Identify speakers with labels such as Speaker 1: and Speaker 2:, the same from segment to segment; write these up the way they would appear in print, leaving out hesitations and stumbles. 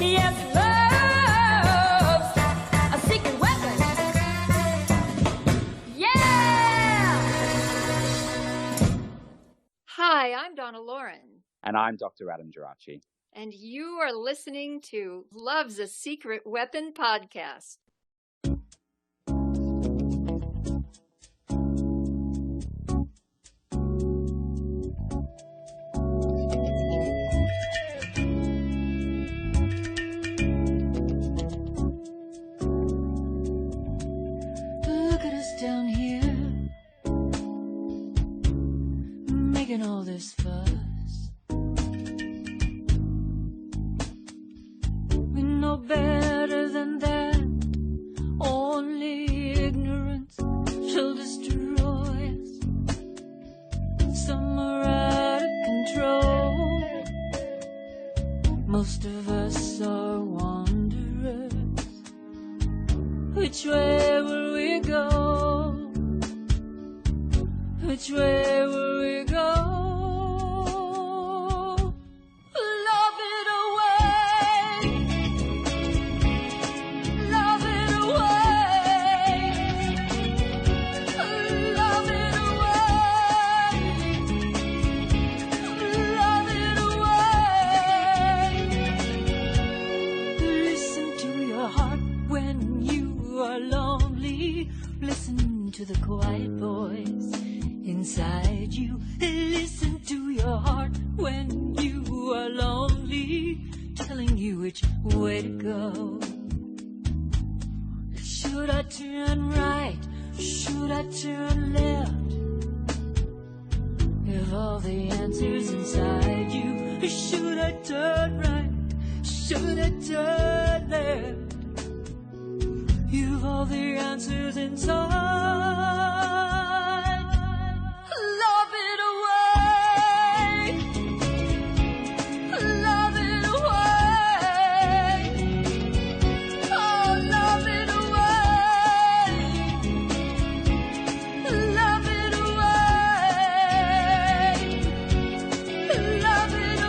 Speaker 1: Yes, love's a secret weapon. Yeah!
Speaker 2: Hi, I'm Donna Loren.
Speaker 3: And I'm Dr. Adam Gerace.
Speaker 2: And you are listening to Love's a Secret Weapon podcast.
Speaker 1: Look at us down here, making all this fuss. We know better than that. Only ignorance shall destroy us. Some are out of control. Most of us are wanderers. Which way will we go? Which way will we go? Love it away. Love it away. Love it away. Love it away. Listen to your heart when you are lonely. Listen to the quiet voice inside you. Listen to your heart when you are lonely, telling you which way to go. Should I turn right? Should I turn left? Have all the answers inside you. Should I turn right? Should I turn left? You've all the answers inside. Love it away. Love it away. Oh, love it away. Love it away. Love it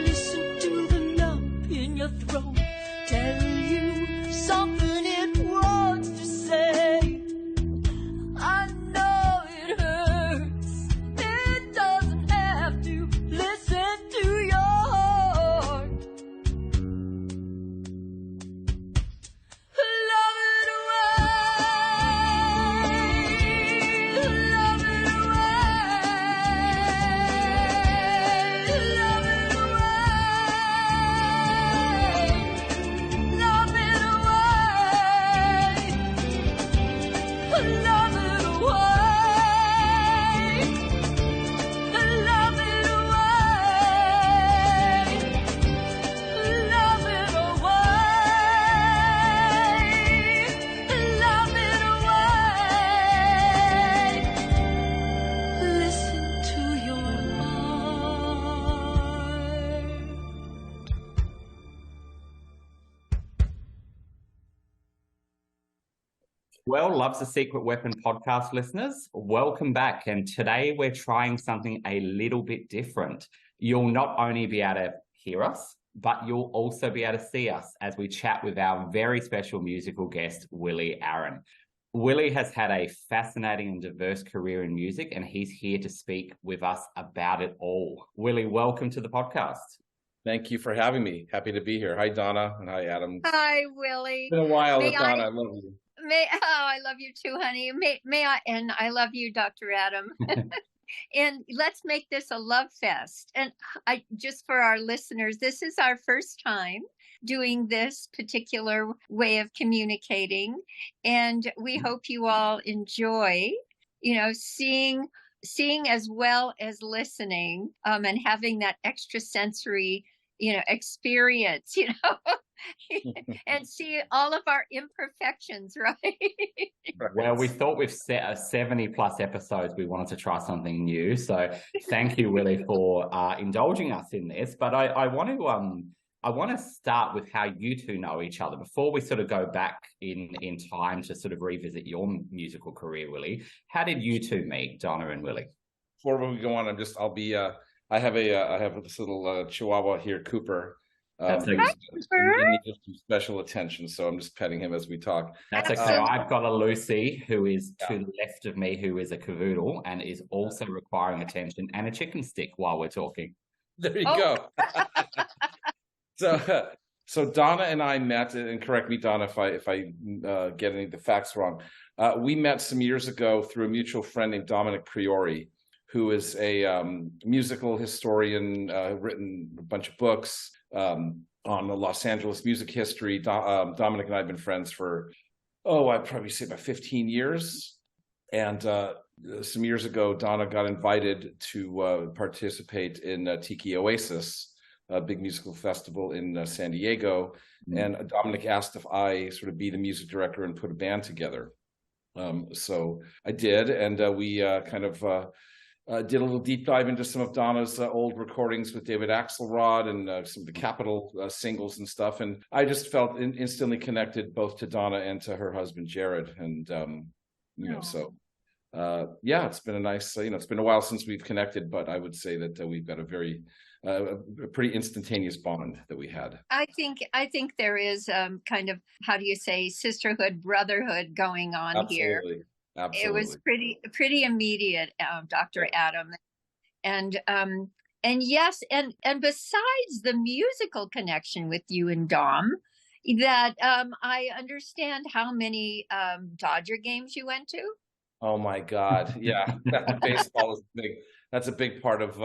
Speaker 1: listen to the lump in your throat, tell you something it wants to say. I know it hurts. It doesn't have to. Listen to your heart. Love it away. Love it away. Love it away. Love it away. Love it away. Love it away. Love it away. Listen to your heart.
Speaker 3: Well, Love's a Secret Weapon podcast listeners, welcome back. And today we're trying something a little bit different. You'll not only be able to hear us, but you'll also be able to see us as we chat with our very special musical guest, Willie Aron. Willie has had a fascinating and diverse career in music, and he's here to speak with us about it all. Willie, welcome to the podcast.
Speaker 4: Thank you for having me. Happy to be here. Hi, Donna, and hi, Adam.
Speaker 2: Hi, Willie.
Speaker 4: It's been a while
Speaker 2: May
Speaker 4: with Donna. I love you.
Speaker 2: I love you too, honey. May I, and I love you, Dr. Adam. And let's make this a love fest. And just for our listeners, this is our first time doing this particular way of communicating. And we hope you all enjoy, seeing as well as listening, and having that extra sensory, experience, and see all of our imperfections, right?
Speaker 3: Well, we thought with 70 plus episodes, we wanted to try something new. So thank you, Willie, for indulging us in this. But I want to I want to start with how you two know each other before we sort of go back in time to sort of revisit your musical career, Willie. How did you two meet, Donna and Willie?
Speaker 4: Before we go on, I have this little Chihuahua here, Cooper.
Speaker 3: That's okay.
Speaker 4: He needs some special attention, so I'm just petting him as we talk.
Speaker 3: That's okay. I've got a Lucy who is to the left of me, who is a cavoodle and is also requiring attention, and a chicken stick while we're talking.
Speaker 4: There you go. So Donna and I met, and correct me, Donna, if I get any of the facts wrong. We met some years ago through a mutual friend named Dominic Priori, who is a musical historian, written a bunch of books on the Los Angeles music history. Dominic and I have been friends for, I'd probably say about 15 years. And some years ago, Donna got invited to participate in Tiki Oasis, a big musical festival in San Diego. Mm-hmm. And Dominic asked if I sort of be the music director and put a band together. So I did, and we did a little deep dive into some of Donna's old recordings with David Axelrod and some of the Capitol singles and stuff. And I just felt instantly connected both to Donna and to her husband, Jared. And, it's been a nice, it's been a while since we've connected, but I would say that we've got a very, a pretty instantaneous bond that we had.
Speaker 2: I think there is kind of, how do you say, sisterhood, brotherhood going on. Absolutely. Here.
Speaker 4: Absolutely.
Speaker 2: It was pretty immediate, Dr. Adam, and yes, and besides the musical connection with you and Dom, that I understand how many Dodger games you went to.
Speaker 4: Oh my God! Yeah, baseball is big. That's a big part of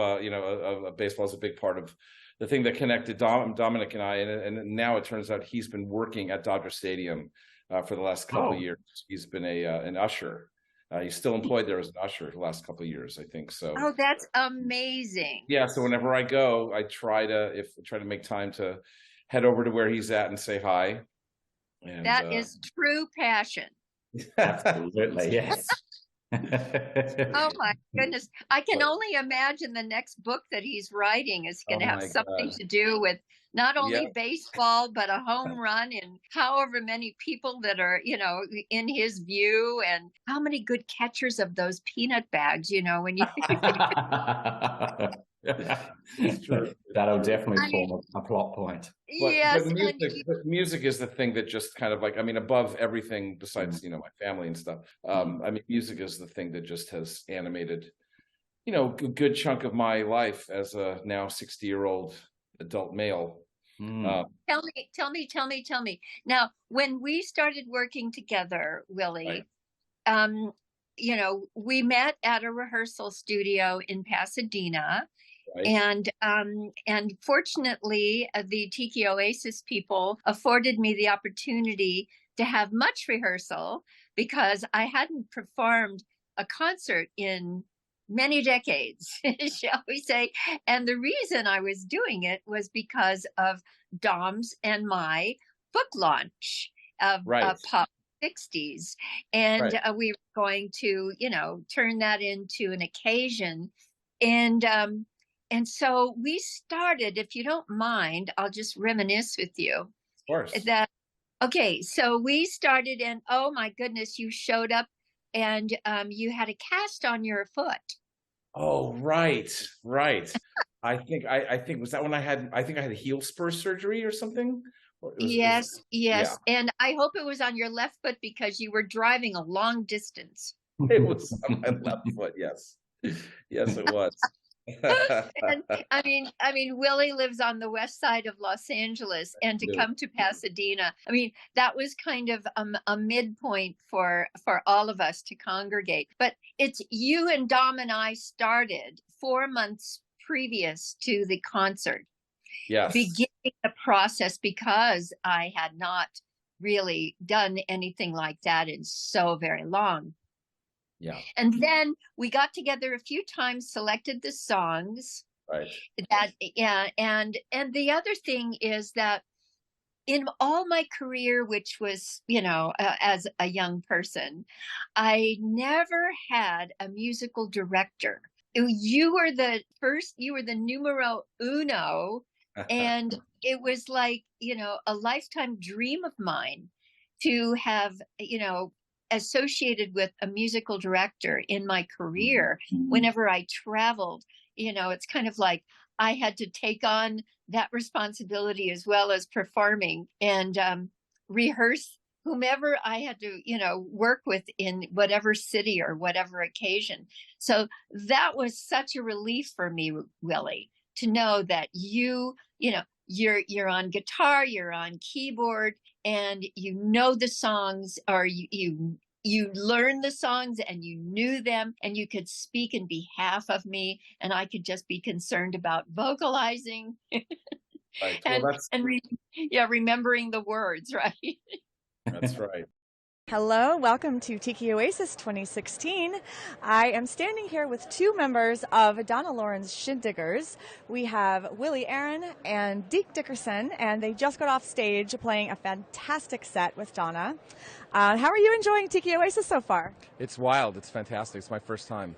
Speaker 4: baseball is a big part of the thing that connected Dominic and I, and now it turns out he's been working at Dodger Stadium for the last couple of years. He's been an usher. He's still employed there as an usher the last couple of years, I think. So.
Speaker 2: Oh, that's amazing.
Speaker 4: Yeah. So whenever I go, I try to make time to head over to where he's at and say hi. And,
Speaker 2: that is true passion.
Speaker 3: Absolutely, yes.
Speaker 2: Oh my goodness. I can only imagine the next book that he's writing is going to have something to do with not only baseball, but a home run and however many people that are, in his view, and how many good catchers of those peanut bags, when you
Speaker 3: That'll definitely form a plot point.
Speaker 2: Yes.
Speaker 4: But music is the thing that just kind of above everything besides, my family and stuff. Music is the thing that just has animated, a good chunk of my life as a now 60-year-old adult male.
Speaker 2: Tell me. Now, when we started working together, Willie, we met at a rehearsal studio in Pasadena. Right. And fortunately, the Tiki Oasis people afforded me the opportunity to have much rehearsal because I hadn't performed a concert in many decades, shall we say. And the reason I was doing it was because of Dom's and my book launch of Pop 60s. And we were going to, turn that into an occasion. And so we started, if you don't mind, I'll just reminisce with you.
Speaker 4: Of course.
Speaker 2: So we started, and oh my goodness, you showed up and you had a cast on your foot.
Speaker 4: Oh, right. I think was that when I had a heel spur surgery or something?
Speaker 2: Yes. Yeah. And I hope it was on your left foot because you were driving a long distance.
Speaker 4: It was on my left foot, yes. Yes, it was.
Speaker 2: And Willie lives on the west side of Los Angeles, and to come to Pasadena, that was kind of a midpoint for all of us to congregate. But it's you and Dom and I started 4 months previous to the concert.
Speaker 4: Yes.
Speaker 2: Beginning the process because I had not really done anything like that in so very long.
Speaker 4: Yeah.
Speaker 2: And then we got together a few times, selected the songs.
Speaker 4: Right.
Speaker 2: And the other thing is that in all my career, which was, as a young person, I never had a musical director. You were the numero uno And it was like, a lifetime dream of mine to have, associated with a musical director in my career. Whenever I traveled, it's kind of like I had to take on that responsibility as well as performing and rehearse whomever I had to, work with in whatever city or whatever occasion. So that was such a relief for me, Willie, to know that you're on guitar, you're on keyboard, and the songs, or you learned the songs and you knew them, and you could speak in behalf of me, and I could just be concerned about vocalizing
Speaker 4: Right.
Speaker 2: remembering the words, right?
Speaker 4: That's right.
Speaker 5: Hello, welcome to Tiki Oasis 2016. I am standing here with two members of Donna Lawrence's Shindiggers. We have Willie Aron and Deke Dickerson, and they just got off stage playing a fantastic set with Donna. How are you enjoying Tiki Oasis so far?
Speaker 6: It's wild. It's fantastic. It's my first time.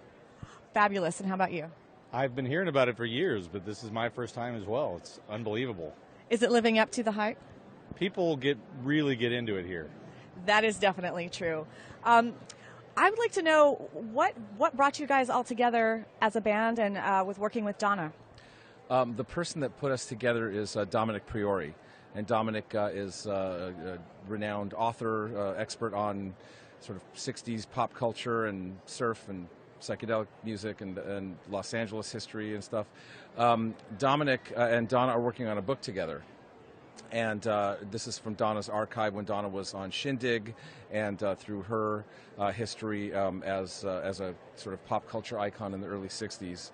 Speaker 5: Fabulous. And how about you?
Speaker 7: I've been hearing about it for years, but this is my first time as well. It's unbelievable.
Speaker 5: Is it living up to the hype?
Speaker 7: People really get into it here.
Speaker 5: That is definitely true. I would like to know what brought you guys all together as a band and with working with Donna.
Speaker 6: The person that put us together is Dominic Priori. And Dominic is a renowned author, expert on sort of 60s pop culture and surf and psychedelic music and Los Angeles history and stuff. Dominic and Donna are working on a book together. And this is from Donna's archive when Donna was on Shindig, and through her history as a sort of pop culture icon in the early 60s.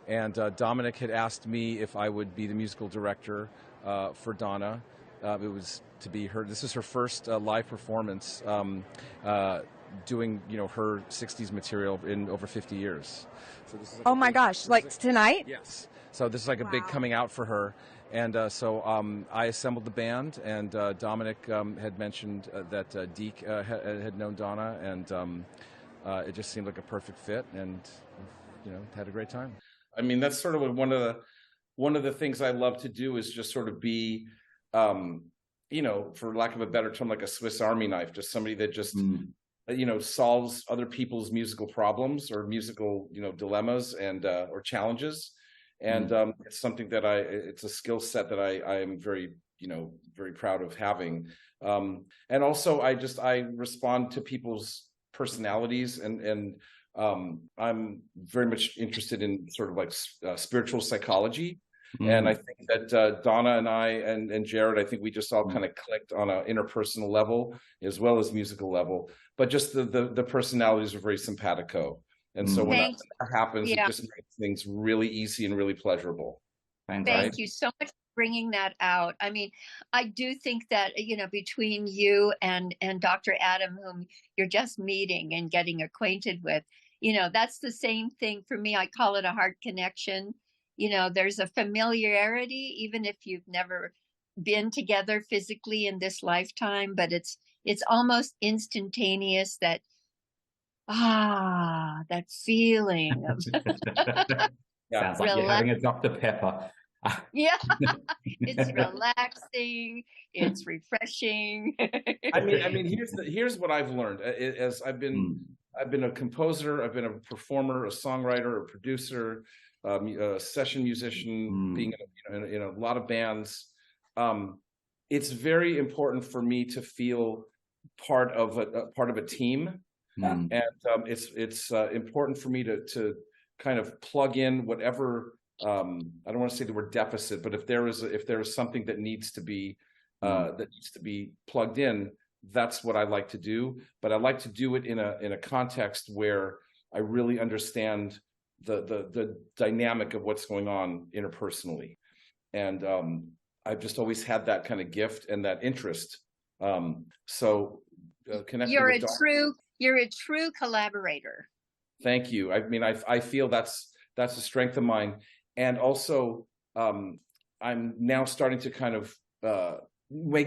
Speaker 6: And Dominic had asked me if I would be the musical director for Donna. It was to be her. This is her first live performance doing her 60s material in over 50 years. So this is like
Speaker 5: oh my gosh, like tonight?
Speaker 6: Yes. So this is like a big coming out for her. And so I assembled the band, and Dominic had mentioned that Deke had known Donna, and it just seemed like a perfect fit, and had a great time.
Speaker 4: I mean, that's sort of one of the things I love to do is just sort of be, for lack of a better term, like a Swiss Army knife, just somebody that just solves other people's musical problems or musical dilemmas and or challenges. And it's something that it's a skill set that I am very, very proud of having. And also I respond to people's personalities, and I'm very much interested in sort of like spiritual psychology. And I think that Donna and I and Jared, I think we just all kind of clicked on an interpersonal level as well as musical level, but just the personalities are very simpatico. And so when that happens, it just makes things really easy and really pleasurable.
Speaker 2: Thank you so much for bringing that out. I mean, I do think that, between you and Dr. Adam, whom you're just meeting and getting acquainted with, that's the same thing for me. I call it a heart connection. There's a familiarity, even if you've never been together physically in this lifetime, but it's almost instantaneous that that feeling of
Speaker 3: sounds like you're having a Dr. Pepper.
Speaker 2: Yeah, it's relaxing, it's refreshing.
Speaker 4: I mean, here's what I've learned as I've been a composer, I've been a performer, a songwriter, a producer, a session musician, being in a lot of bands. It's very important for me to feel part of a team. And it's important for me to kind of plug in whatever I don't want to say the word deficit, but if there is something that needs to be plugged in, that's what I like to do. But I like to do it in a context where I really understand the dynamic of what's going on interpersonally, and I've just always had that kind of gift and that interest. Connecting.
Speaker 2: You're a true collaborator.
Speaker 4: Thank you. I mean, I feel that's a strength of mine. And also, I'm now starting to kind of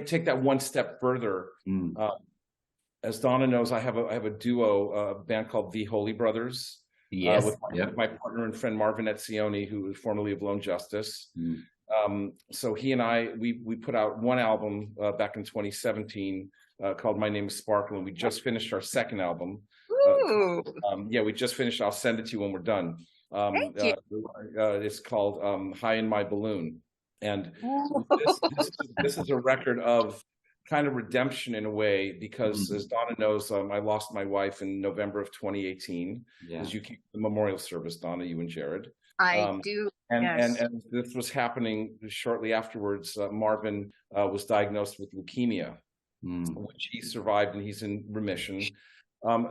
Speaker 4: take that one step further. As Donna knows, I have a duo, a band called The Holy Brothers. With my partner and friend Marvin Etzioni, who is formerly of Lone Justice. So he and I, we put out one album back in 2017 called My Name is Sparkle, and we just finished our second album. We just finished. I'll send it to you when we're done.
Speaker 2: Thank you.
Speaker 4: It's called High in My Balloon. And this is a record of kind of redemption in a way, because as Donna knows, I lost my wife in November of 2018. As you keep the memorial service, Donna, you and Jared.
Speaker 2: I do.
Speaker 4: And this was happening shortly afterwards. Marvin was diagnosed with leukemia, which he survived, and he's in remission.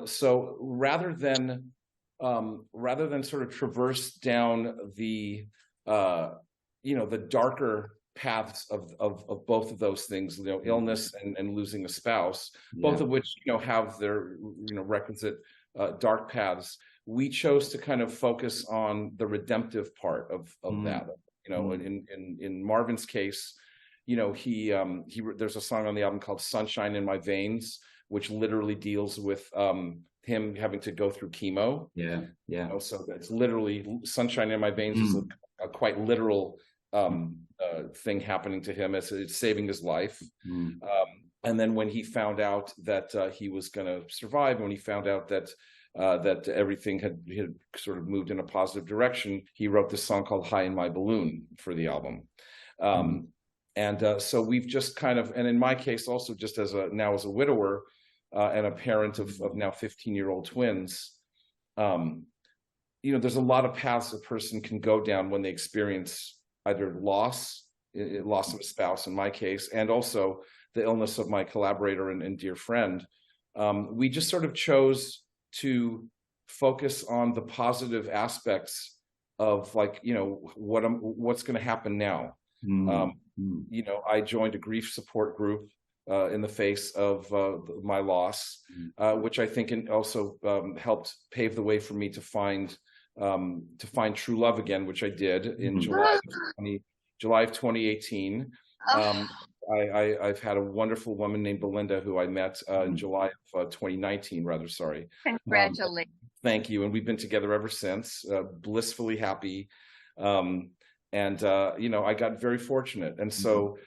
Speaker 4: So rather than sort of traverse down the the darker paths of both of those things, illness and losing a spouse, both of which have their requisite dark paths, we chose to kind of focus on the redemptive part of that. In Marvin's case, there's a song on the album called Sunshine in My Veins, which literally deals with him having to go through chemo. So it's literally Sunshine in My Veins is a quite literal thing happening to him, as it's saving his life. And then when he found out that he was going to survive, when he found out that everything had sort of moved in a positive direction, he wrote this song called High in My Balloon for the album. So we've just kind of, and in my case also, just as a widower and a parent of now 15-year-old twins, there's a lot of paths a person can go down when they experience either loss of a spouse in my case, and also the illness of my collaborator and dear friend. We just sort of chose to focus on the positive aspects of what's going to happen now. I joined a grief support group in the face of my loss, which I think also helped pave the way for me to find true love again, which I did in July of 2018. I've had a wonderful woman named Belinda who I met in July of 2019, rather, sorry.
Speaker 2: Congratulations.
Speaker 4: Thank you. And we've been together ever since, blissfully happy. I got very fortunate. And so...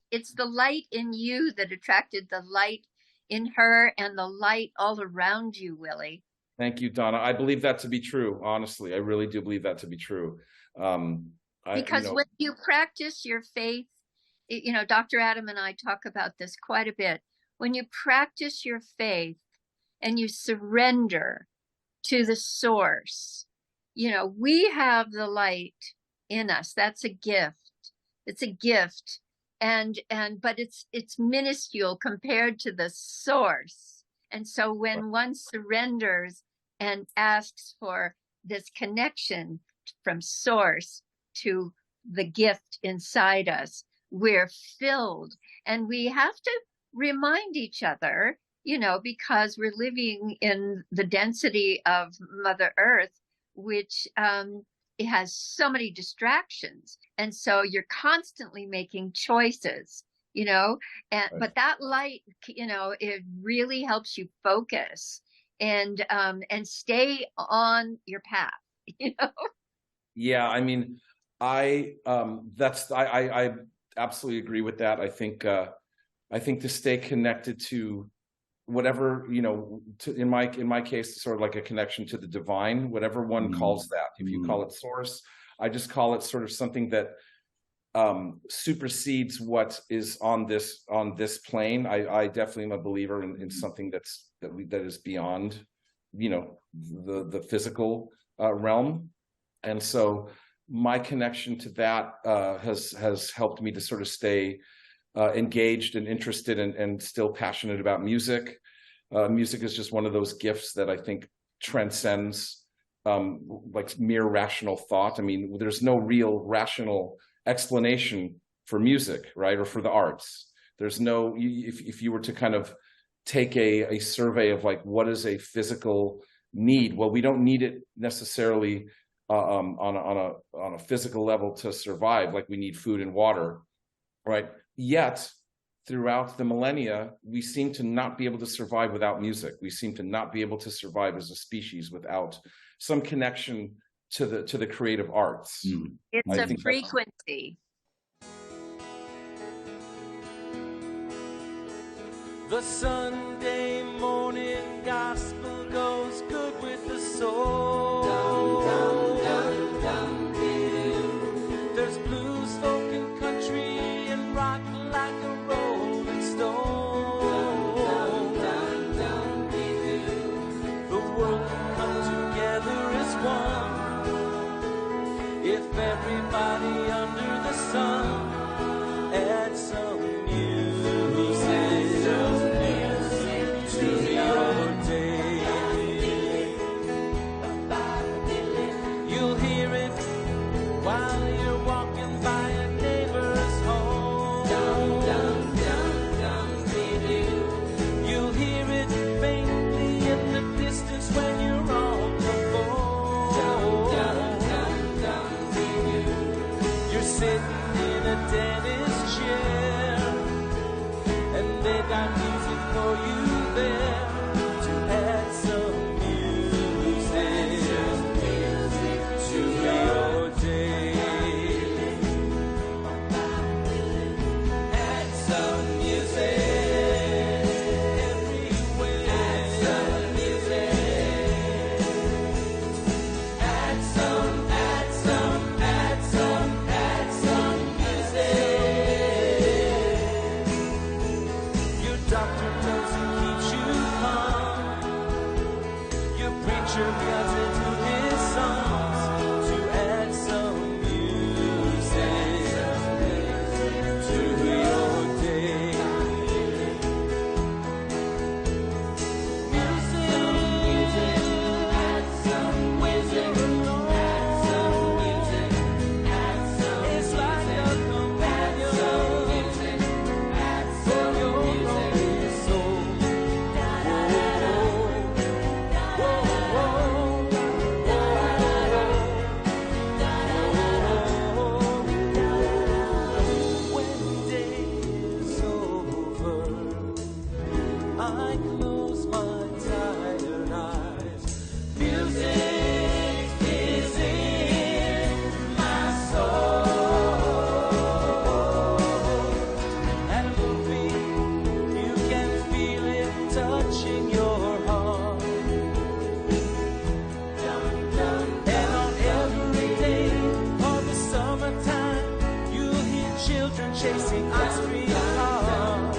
Speaker 2: it's the light in you that attracted the light in her and the light all around you, Willie.
Speaker 4: Thank you, Donna. I believe that to be true. Honestly, I really do believe that to be true.
Speaker 2: Because when you practice your faith, Dr. Adam and I talk about this quite a bit. When you practice your faith and you surrender to the source, we have the light in us. That's a gift. It's a gift. But it's minuscule compared to the source. And so when one surrenders and asks for this connection from source to the gift inside us, we're filled. And we have to remind each other, because we're living in the density of Mother Earth, which it has so many distractions. And so you're constantly making choices, but that light, it really helps you focus and stay on your path,
Speaker 4: Yeah, I mean, I absolutely agree with that. I think to stay connected to whatever, in my case, sort of like a connection to the divine, whatever one calls that. If you call it source, I just call it sort of something that supersedes what is on this plane. I definitely am a believer in something that is beyond, the physical realm. And so my connection to that has helped me to sort of stay engaged and interested and still passionate about music. Music is just one of those gifts that I think transcends like mere rational thought. I mean, there's no real rational explanation for music, right? Or for the arts. There's no, if you were to kind of take a survey of like, what is a physical need? Well, we don't need it necessarily on a physical level to survive, like we need food and water, right? Yet, throughout the millennia, we seem to not be able to survive without music. We seem to not be able to survive as a species without some connection to the creative arts.
Speaker 2: It's
Speaker 4: I
Speaker 2: a
Speaker 4: think
Speaker 2: frequency.
Speaker 8: The Sunday morning gospel goes good with the soul. Dum, dum, dum, dum, there's blues, folk, and country, and rock like a rolling stone. Dum, dum, dum, the world can come together as one if everybody under the sun adds some music to your day. You'll hear it while you're walking by a neighbor's home. Dum, dum, dum, dum, you'll hear it faintly in the distance when you're on the phone. Dum, dum, dum, dum, you're sitting in a dentist chair, and they got music for you there to add some music to your day. Add some music everywhere. Add some music. Add some music. Your doctor doesn't keep you calm. Your preacher got into his songs to add some music to your day. Music, add some music, add some music, add some. It's like a companion for your lonely soul. When day is over, I close my tired eyes. Music is in my soul. And a movie, you can feel it touching your heart. And on every day of the summertime, you'll hear children chasing ice cream cars.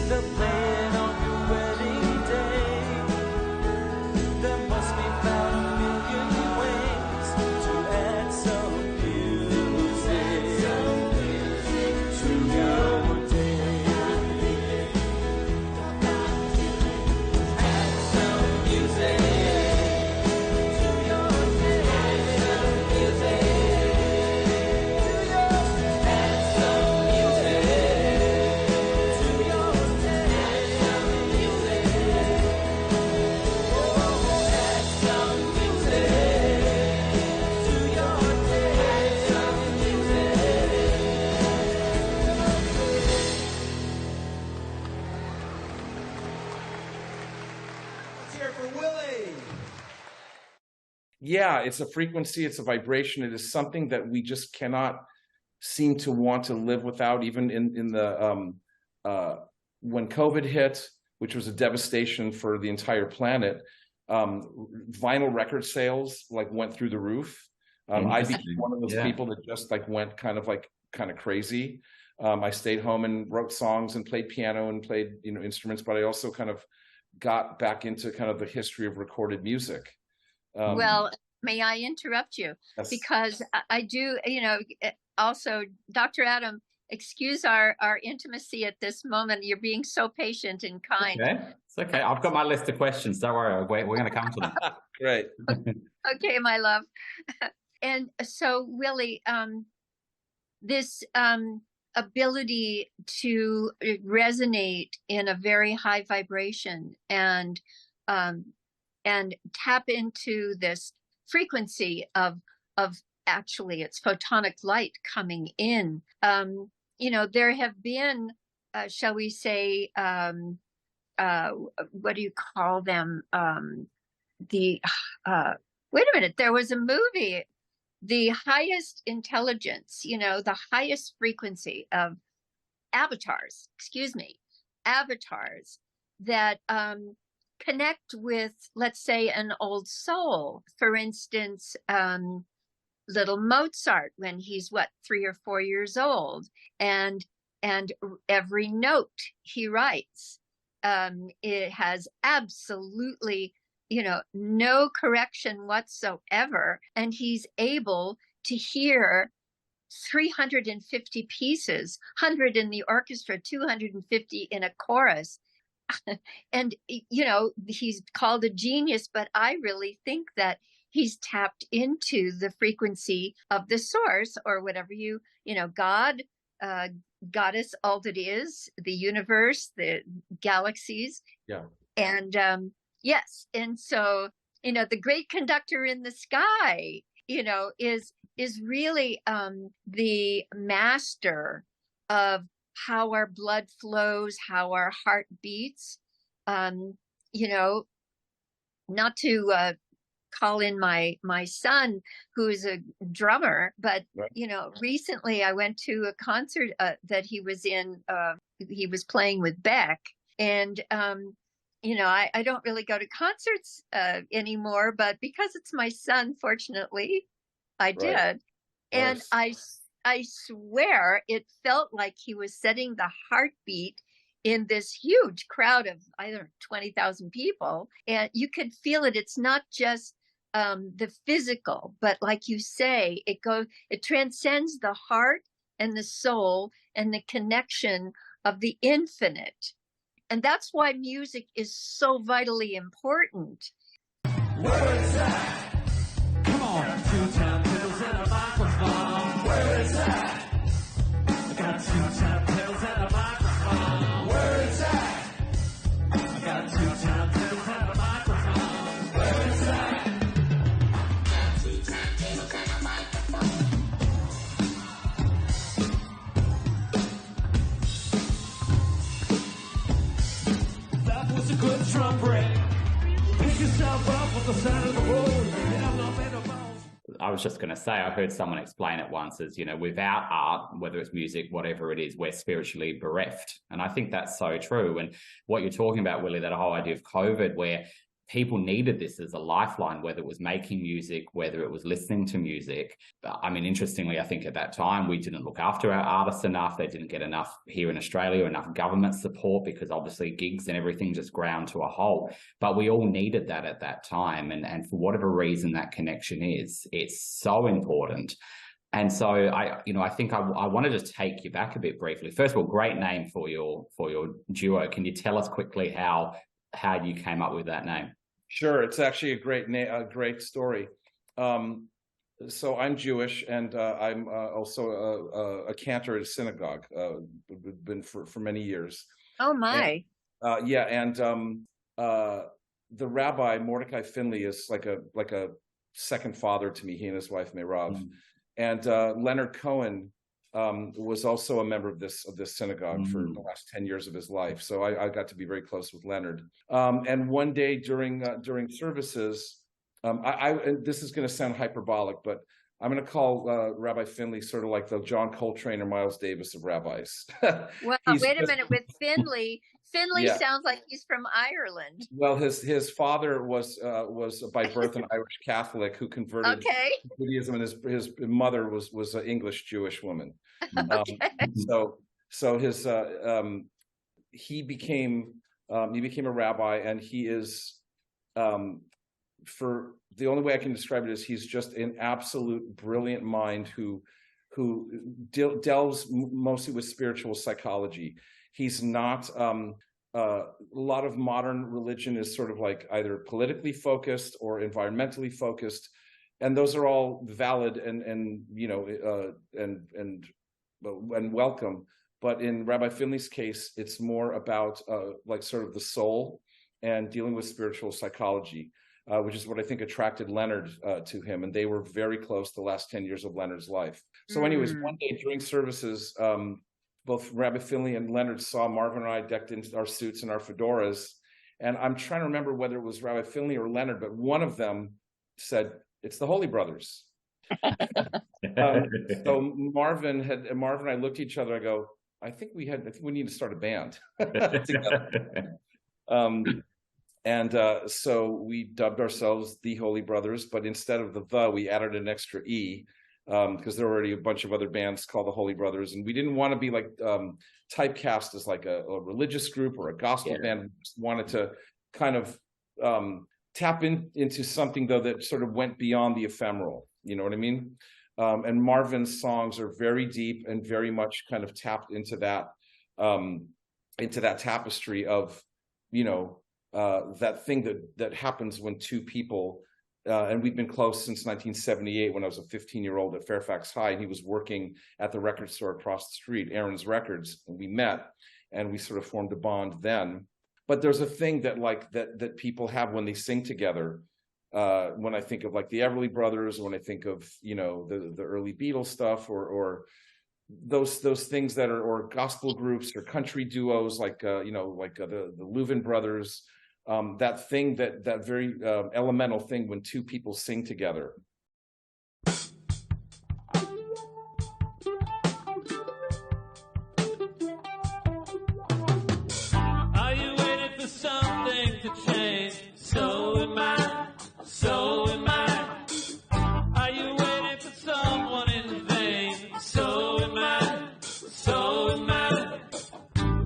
Speaker 8: They're playing on your wedding day. There must be about a million ways to add some music to your day. Add some music to your day. Add some music Add some music to your day. Add some music. Oh, add some music to your day. Add some music.
Speaker 9: Let's hear it for Willie.
Speaker 4: Yeah, it's a frequency, it's a vibration. It is something that we just cannot seem to want to live without, even in the when COVID hit, which was a devastation for the entire planet. Vinyl record sales went through the roof. I became one of those people that just went kind of crazy. I stayed home and wrote songs and played piano and played instruments, but I also kind of got back into kind of the history of recorded music.
Speaker 2: Well, may I interrupt you?
Speaker 4: Yes.
Speaker 2: Because I do, also, Dr. Adam, excuse our intimacy at this moment. You're being so patient and kind.
Speaker 3: Okay, it's okay. I've got my list of questions. Don't worry. We're going to come to them.
Speaker 4: Great.
Speaker 2: Okay, my love. And so, Willie, this ability to resonate in a very high vibration and tap into this frequency of actually it's photonic light coming in. There have been, shall we say, what do you call them? Wait a minute, there was a movie, the highest intelligence, the highest frequency of avatars that connect with, let's say, an old soul. For instance, little Mozart, when he's 3 or 4 years old, and every note he writes, it has absolutely, no correction whatsoever, and he's able to hear 350 pieces, 100 in the orchestra, 250 in a chorus. And, he's called a genius, but I really think that he's tapped into the frequency of the source, or whatever God, goddess, all that is, the universe, the galaxies.
Speaker 4: Yeah.
Speaker 2: And yes. And so, the great conductor in the sky, is really the master of how our blood flows, how our heart beats. Not to call in my son, who is a drummer, but
Speaker 4: right.
Speaker 2: Recently I went to a concert that he was in. He was playing with Beck, and I don't really go to concerts anymore, but because it's my son, fortunately, I did.
Speaker 4: Right.
Speaker 2: And I swear it felt like he was setting the heartbeat in this huge crowd of either 20,000 people, and you could feel it. It's not just the physical, but like you say, it transcends the heart and the soul and the connection of the infinite. And that's why music is so vitally important.
Speaker 8: Where is that? Come on, 2-time pills and a microphone. Where is that? I got 2-time pills and a microphone. Where is that? I got 2-time pills and a microphone. Where is that? 2-time pills and a microphone. That was a good drum break. Pick yourself up on the side of the road.
Speaker 3: I was just going to say, I heard someone explain it once as, without art, whether it's music, whatever it is, we're spiritually bereft. And I think that's so true. And what you're talking about, Willie, that whole idea of COVID, where people needed this as a lifeline, whether it was making music, whether it was listening to music. I mean, interestingly, I think at that time, we didn't look after our artists enough. They didn't get enough here in Australia, enough government support, because obviously gigs and everything just ground to a halt. But we all needed that at that time. And for whatever reason that connection is, it's so important. And so I think I want to just take you back a bit briefly. First of all, great name for your duo. Can you tell us quickly how you came up with that name?
Speaker 4: Sure, it's actually a great story. So I'm Jewish, and I'm also a cantor at a synagogue. Been for many years.
Speaker 2: Oh my!
Speaker 4: And, and the rabbi Mordecai Finley is like a second father to me. He and his wife Meirav, and Leonard Cohen was also a member of this synagogue for the last 10 years of his life. So I got to be very close with Leonard. And one day during services, and this is going to sound hyperbolic, but I'm going to call Rabbi Finley sort of like the John Coltrane or Miles Davis of rabbis.
Speaker 2: Well, wait a minute. With Finley sounds like he's from Ireland.
Speaker 4: Well, his father was by birth an Irish Catholic who converted to Judaism, and his mother was an English Jewish woman. So his he became a rabbi, and he is for the only way I can describe it is he's just an absolute brilliant mind who delves mostly with spiritual psychology. He's not a lot of modern religion is sort of like either politically focused or environmentally focused, and those are all valid and welcome. But in Rabbi Finley's case, it's more about like sort of the soul and dealing with spiritual psychology, which is what I think attracted Leonard to him. And they were very close the last 10 years of Leonard's life. So anyways, one day during services, both Rabbi Finley and Leonard saw Marvin and I decked in our suits and our fedoras. And I'm trying to remember whether it was Rabbi Finley or Leonard, but one of them said, "It's the Holy Brothers." So Marvin and I looked at each other. I go, I think we need to start a band together. So we dubbed ourselves the Holy Brothers, but instead of the, we added an extra E, because there were already a bunch of other bands called the Holy Brothers, and we didn't want to be like typecast as like a religious group or a gospel band. We just wanted to kind of tap into something though that sort of went beyond the ephemeral. You know what I mean? And Marvin's songs are very deep and very much kind of tapped into that tapestry of, that thing that happens when two people, and we've been close since 1978 when I was a 15-year-old at Fairfax High, and he was working at the record store across the street, Aron's Records, and we met and we sort of formed a bond then. But there's a thing that people have when they sing together. When I think of like the Everly Brothers, when I think of the early Beatles stuff, or those things that are, or gospel groups or country duos like the Louvin Brothers, that thing that very elemental thing when two people sing together.
Speaker 8: Are you waiting for something to change? So am I. So am I. Are you waiting for someone in vain? So am I. So am I.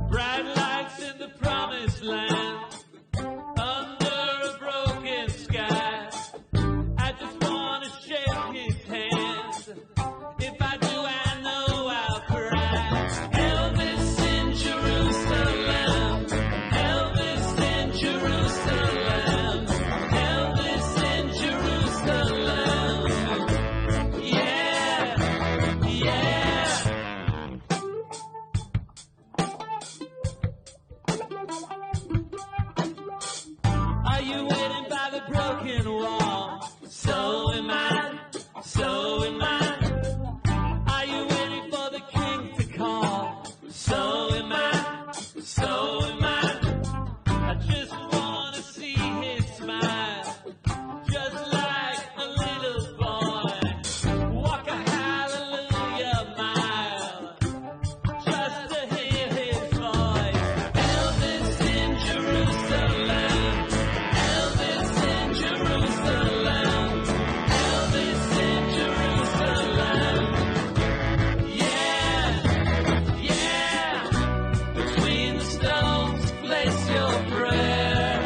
Speaker 8: Bright lights in the promised land, under a broken sky. I just want to shake his hand. If I do, I know I'll cry. Elvis in Jerusalem. Elvis in Jerusalem. Elvis in Jerusalem. Yeah, yeah. Are you waiting by the broken wall? So am I. So am I. Are you waiting for the king to call? So am I. So am I. I just want to see his smile, just like a little boy. Walk a hallelujah mile, just to hear his voice. Elvis in Jerusalem. Elvis in Jerusalem. Elvis in Jerusalem. Yeah, yeah. Between the stones, place your prayer.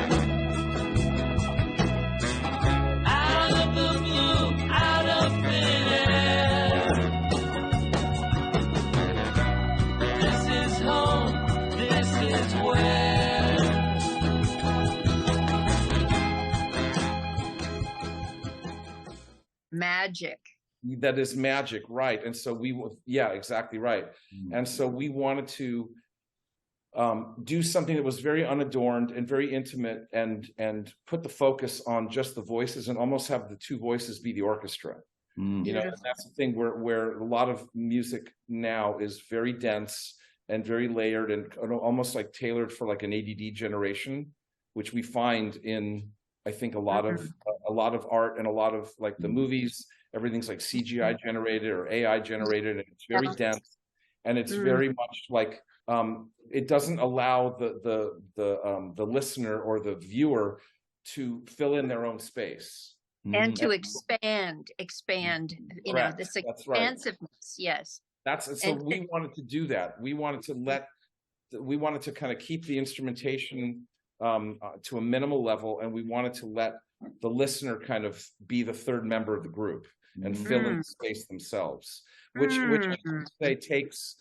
Speaker 8: Out of the blue, out of thin air. This is home, this is where.
Speaker 2: Magic.
Speaker 4: That is magic, right? And so exactly right. And so we wanted to do something that was very unadorned and very intimate, and put the focus on just the voices, and almost have the two voices be the orchestra. And that's the thing where a lot of music now is very dense and very layered and almost like tailored for like an ADD generation, which we find in, I think, a lot of art and a lot of like the movies. Everything's like CGI generated or AI generated, and it's very dense, and it's very much like it doesn't allow the listener or the viewer to fill in their own space
Speaker 2: And to expand, this expansiveness. Yes.
Speaker 4: We wanted to do that. We wanted to kind of keep the instrumentation to a minimal level, and we wanted to let the listener kind of be the third member of the group and fill in the space themselves, which I say takes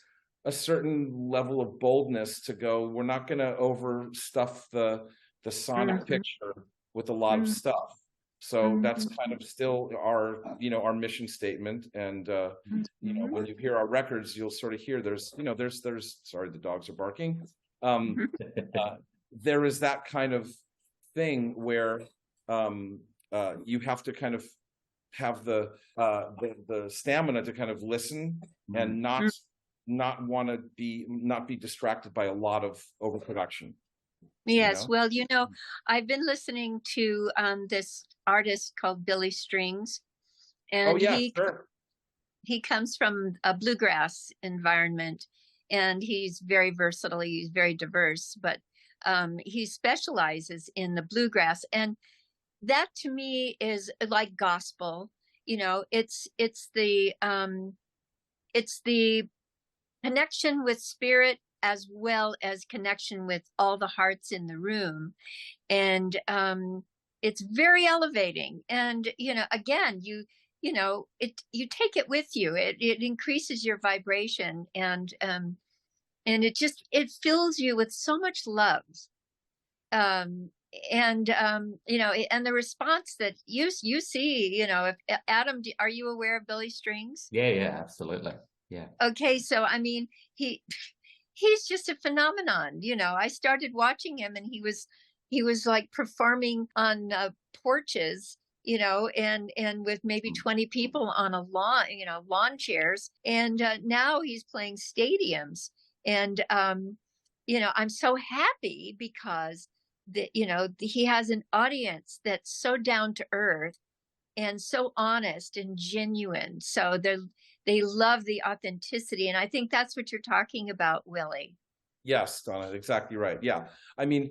Speaker 4: a certain level of boldness to go, we're not going to overstuff the sonic picture with a lot of stuff. So that's kind of still our mission statement. And, when you hear our records, you'll sort of hear there's, sorry, the dogs are barking. There is that kind of thing where you have to kind of have the stamina to kind of listen and not be distracted by a lot of overproduction.
Speaker 2: Yes. Well, I've been listening to this artist called Billy Strings, and he comes from a bluegrass environment, and he's very versatile. He's very diverse, but he specializes in the bluegrass, and that to me is like gospel. It's the connection with spirit as well as connection with all the hearts in the room, and it's very elevating. And again, you take it with you. It increases your vibration, and it fills you with so much love. And the response that you see, if Adam, are you aware of Billy Strings?
Speaker 3: Yeah, absolutely. Yeah.
Speaker 2: Okay, so I mean, he's just a phenomenon. I started watching him, and he was like performing on porches, and with maybe 20 people on a lawn, lawn chairs, and now he's playing stadiums, and I'm so happy because he has an audience that's so down to earth and so honest and genuine. So they love the authenticity. And I think that's what you're talking about, Willie.
Speaker 4: Yes, Donna, exactly right. Yeah. I mean,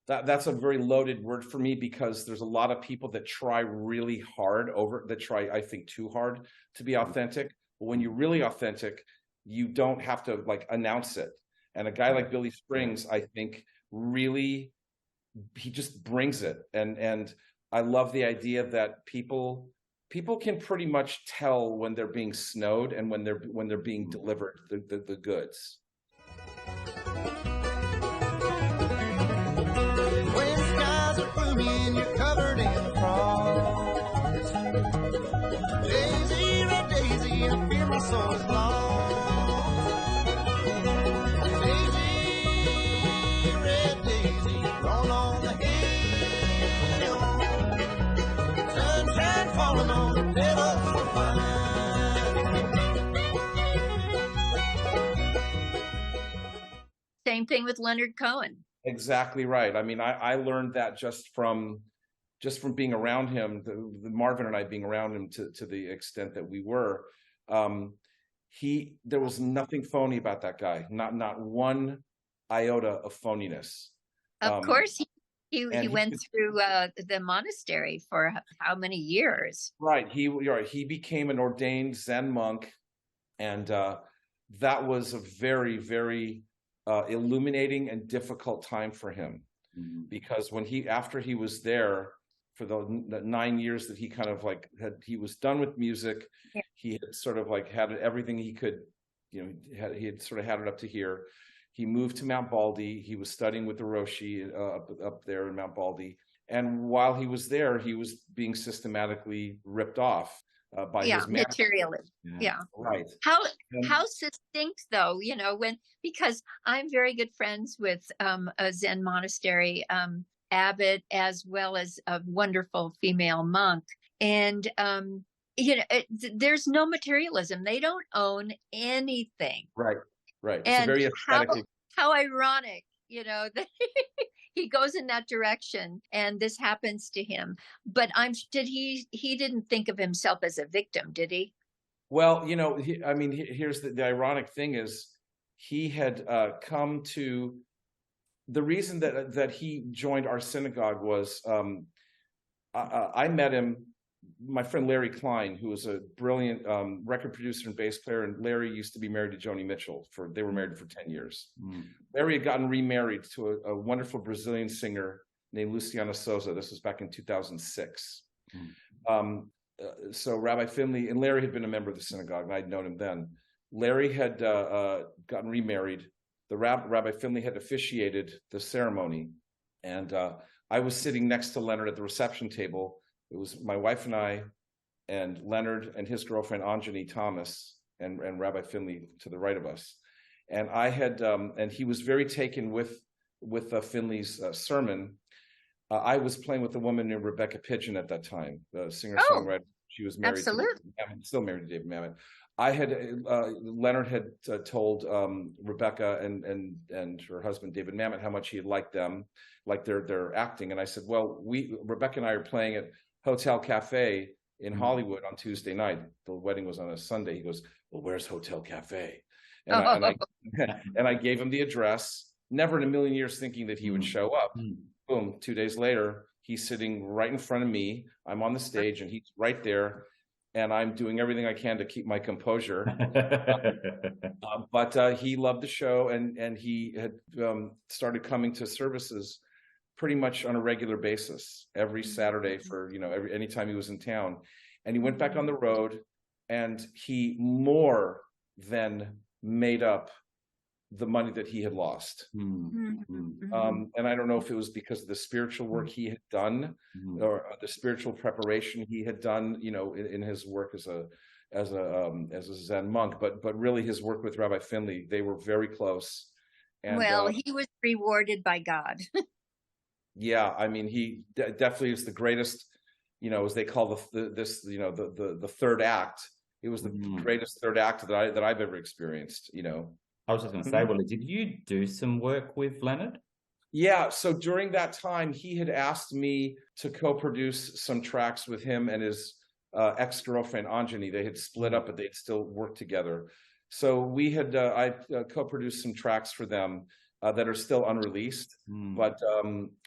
Speaker 4: that's a very loaded word for me, because there's a lot of people that try really hard I think too hard to be authentic. But when you're really authentic, you don't have to announce it. And a guy like Billy Strings, I think really, he just brings it. And I love the idea that people can pretty much tell when they're being snowed and when they're being delivered the goods.
Speaker 9: When skies are gloomy and you're covered in frost, Daisy, red daisy, I fear my soul is lost. Daisy, red daisy, roll on the hill, sunshine falling on the petals so fine.
Speaker 2: Same thing with Leonard Cohen.
Speaker 4: Exactly right. I mean, I learned that just from being around him, the Marvin and I being around him to the extent that we were. There was nothing phony about that guy. Not one iota of phoniness.
Speaker 2: Of course, he went through the monastery for how many years?
Speaker 4: Right. He became an ordained Zen monk, and that was a very, very illuminating and difficult time for him, because after he was there for the 9 years that he kind of he was done with music, he had sort of had everything he could, he had sort of had it up to here. He moved to Mount Baldy. He was studying with the Roshi up there in Mount Baldy, and while he was there, he was being systematically ripped off by his
Speaker 2: materialism. Yeah.
Speaker 4: Right.
Speaker 2: How succinct though, because I'm very good friends with a Zen monastery abbot, as well as a wonderful female monk, and there's no materialism. They don't own anything.
Speaker 4: Right. It's
Speaker 2: and
Speaker 4: very aesthetic.
Speaker 2: How ironic, that he goes in that direction, and this happens to him. But he didn't think of himself as a victim, did he?
Speaker 4: Well, here's the ironic thing is, he had come to, the reason that he joined our synagogue was, I met him, my friend Larry Klein, who was a brilliant record producer and bass player, and Larry used to be married to Joni Mitchell. They were married for 10 years. Larry had gotten remarried to a wonderful Brazilian singer named Luciana Souza. This was back in 2006. So Rabbi Finley, and Larry had been a member of the synagogue, and I'd known him then. Larry had gotten remarried. Rabbi Finley had officiated the ceremony, and I was sitting next to Leonard at the reception table. It was my wife and I, and Leonard and his girlfriend Anjani Thomas, and Rabbi Finley to the right of us. And I had, and he was very taken with Finley's sermon. I was playing with a woman named Rebecca Pidgeon at that time, the singer-songwriter. She was married
Speaker 2: Absolutely.
Speaker 4: to David Mamet, still married to David Mamet. I had Leonard had told Rebecca and her husband David Mamet how much he had liked them, like their acting, and I said, well, Rebecca and I are playing at Hotel Cafe in Hollywood on Tuesday night. The wedding was on a Sunday. He goes, well, where's Hotel Cafe? And I gave him the address. Never in a million years thinking that he would show up. Boom, 2 days later, he's sitting right in front of me. I'm on the stage and he's right there. And I'm doing everything I can to keep my composure. But he loved the show, and he had started coming to services pretty much on a regular basis every Saturday for, anytime he was in town. And he went back on the road, and he more than made up the money that he had lost. And I don't know if it was because of the spiritual work he had done or the spiritual preparation he had done, in his work as a Zen monk, but really his work with Rabbi Finley, they were very close. And,
Speaker 2: well, he was rewarded by God.
Speaker 4: Yeah, I mean, he definitely is the greatest, as they call the third act. It was the greatest third act that I've ever experienced,
Speaker 3: I was just going to say, Willie, did you do some work with Leonard?
Speaker 4: Yeah, so during that time, he had asked me to co-produce some tracks with him and his ex-girlfriend, Anjani. They had split up, but they'd still worked together. So we had, I co-produced some tracks for them that are still unreleased, but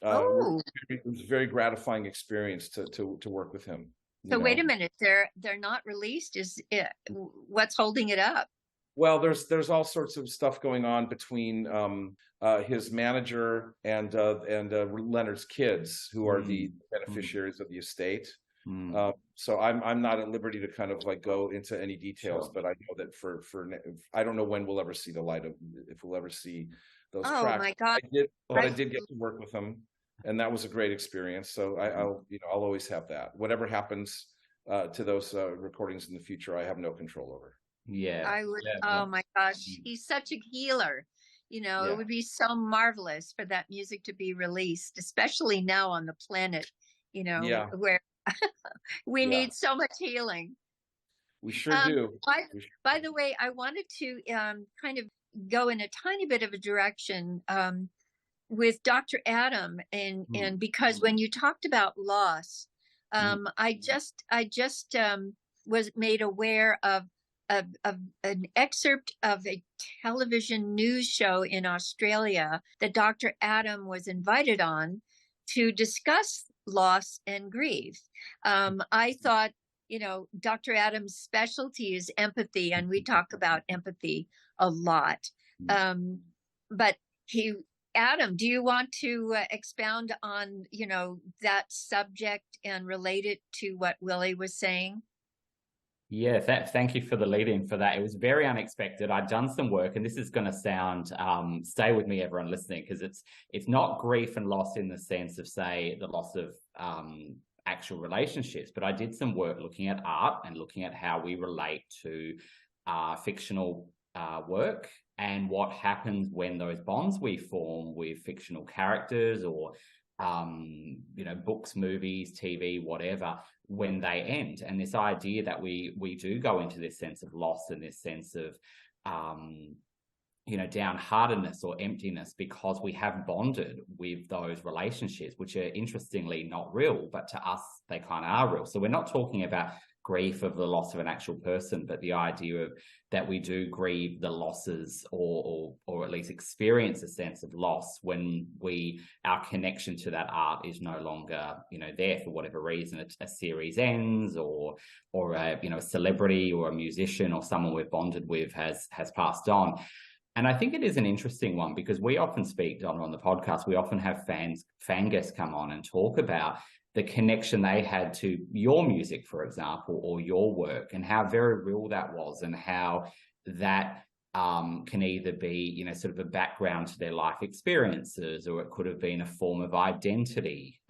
Speaker 4: it was a very gratifying experience to work with him.
Speaker 2: So wait a minute, they're not released. What's holding it up?
Speaker 4: Well, there's all sorts of stuff going on between his manager and Leonard's kids, who are the beneficiaries of the estate. So I'm not at liberty to kind of like go into any details, but I know that for I don't know when we'll ever see the light of, if we'll ever see those tracks. Oh my God! I did get to work with him, and that was a great experience. So I'll always have that. Whatever happens to those recordings in the future, I have no control over.
Speaker 3: Yeah,
Speaker 2: I would. Oh my gosh, he's such a healer. It would be so marvelous for that music to be released, especially now on the planet. Where we need so much healing.
Speaker 4: We sure do.
Speaker 2: By the way, I wanted to kind of go in a tiny bit of a direction with Dr. Adam, and because when you talked about loss, I just was made aware of an excerpt of a television news show in Australia that Dr. Adam was invited on to discuss loss and grief. I thought, Dr. Adam's specialty is empathy, and we talk about empathy a lot. But Adam, do you want to expound on, that subject and relate it to what Willie was saying?
Speaker 3: Yeah, thank you for the lead-in for that. It was very unexpected. I'd done some work, and this is going to sound, stay with me, everyone listening, because it's not grief and loss in the sense of, say, the loss of actual relationships, but I did some work looking at art and looking at how we relate to fictional work and what happens when those bonds we form with fictional characters or books, movies, TV, whatever, when they end. And this idea that we do go into this sense of loss and this sense of downheartedness or emptiness because we have bonded with those relationships, which are interestingly not real, but to us they kind of are real. So we're not talking about grief of the loss of an actual person, but the idea of that we do grieve the losses or at least experience a sense of loss when our connection to that art is no longer there for whatever reason. A series ends or a celebrity or a musician or someone we've bonded with has passed on. And I think it is an interesting one because we often speak, Donna, on the podcast, we often have fan guests come on and talk about the connection they had to your music, for example, or your work, and how very real that was, and how that can either be, sort of a background to their life experiences, or it could have been a form of identity.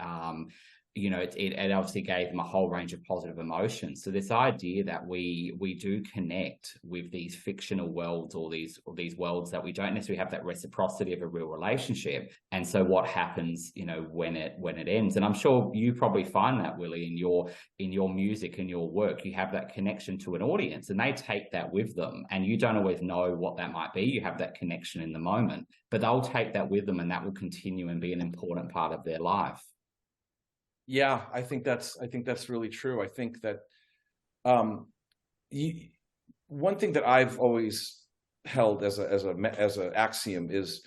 Speaker 3: you know, it obviously gave them a whole range of positive emotions. So this idea that we do connect with these fictional worlds, or these worlds that we don't necessarily have that reciprocity of a real relationship. And so what happens, you know, when it ends? And I'm sure you probably find that, Willie, in your music and your work, you have that connection to an audience, and they take that with them. And you don't always know what that might be. You have that connection in the moment, but they'll take that with them, and that will continue and be an important part of their life.
Speaker 4: Yeah, I think that's really true. I think that one thing that I've always held as a axiom is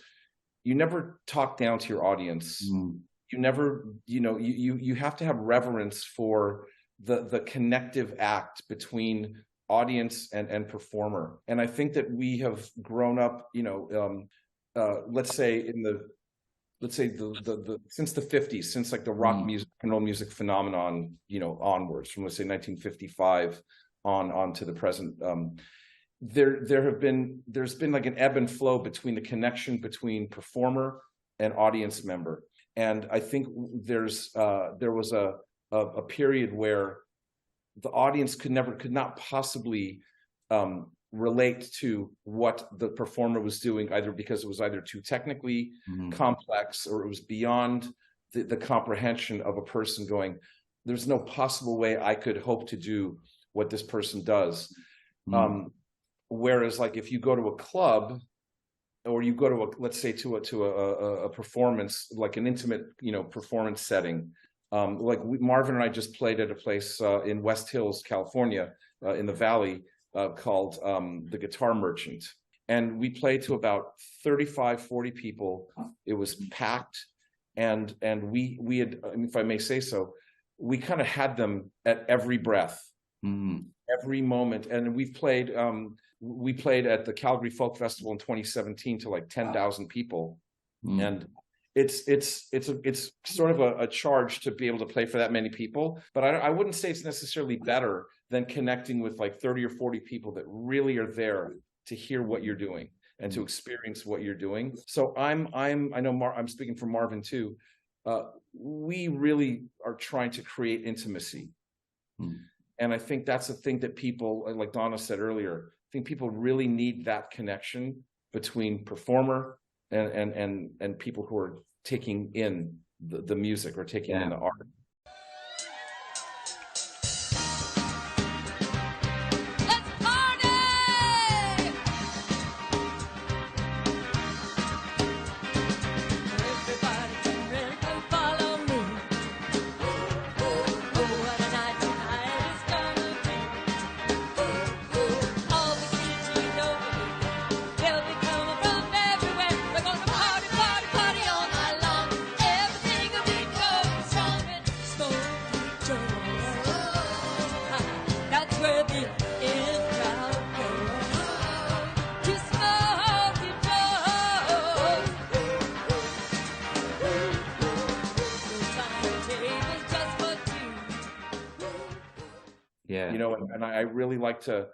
Speaker 4: you never talk down to your audience. You never, you know, you have to have reverence for the connective act between audience and performer. And I think that we have grown up, you know, let's say since the 50s, since like the rock music and roll music phenomenon, you know, onwards from, let's say, 1955 on to the present, there's been like an ebb and flow between the connection between performer and audience member. And I think there was a period where the audience could not possibly relate to what the performer was doing, either because it was either too technically complex, or it was beyond the comprehension of a person going, there's no possible way I could hope to do what this person does. Whereas like if you go to a club, or you go to let's say to a performance, like an intimate, you know, performance setting, like Marvin and I just played at a place in West Hills, California, in the Valley, called the Guitar Merchant, and we played to about 35-40 people. It was packed, and we had, if I may say so, we kind of had them at every breath, every moment. And we played at the Calgary Folk Festival in 2017 to like 10,000 people, and it's sort of a charge to be able to play for that many people, but I wouldn't say it's necessarily better than connecting with like 30 or 40 people that really are there to hear what you're doing and to experience what you're doing. So I know I'm speaking for Marvin too. We really are trying to create intimacy, and I think that's a thing that people, like Donna said earlier, I think people really need that connection between performer and people who are taking in the music or taking in the art. You know, and I really like to,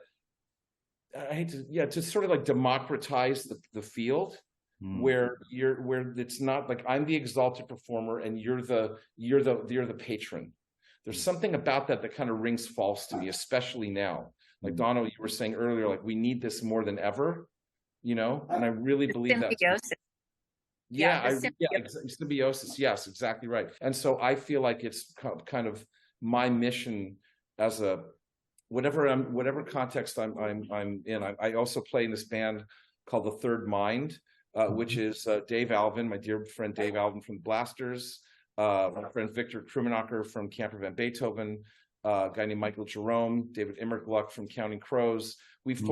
Speaker 4: I hate to, to sort of like democratize the field, where it's not like I'm the exalted performer and you're the patron. There's something about that kind of rings false to me, especially now. Like Donna, you were saying earlier, like we need this more than ever, you know, and I really believe that. Symbiosis. Yes, exactly right. And so I feel like it's kind of my mission as a whatever context I'm in. I also play in this band called The Third Mind, which is Dave Alvin, my dear friend Dave Alvin from the Blasters, my friend Victor Krummenacher from Camper Van Beethoven, a guy named Michael Jerome, David Immergluck from Counting Crows. We've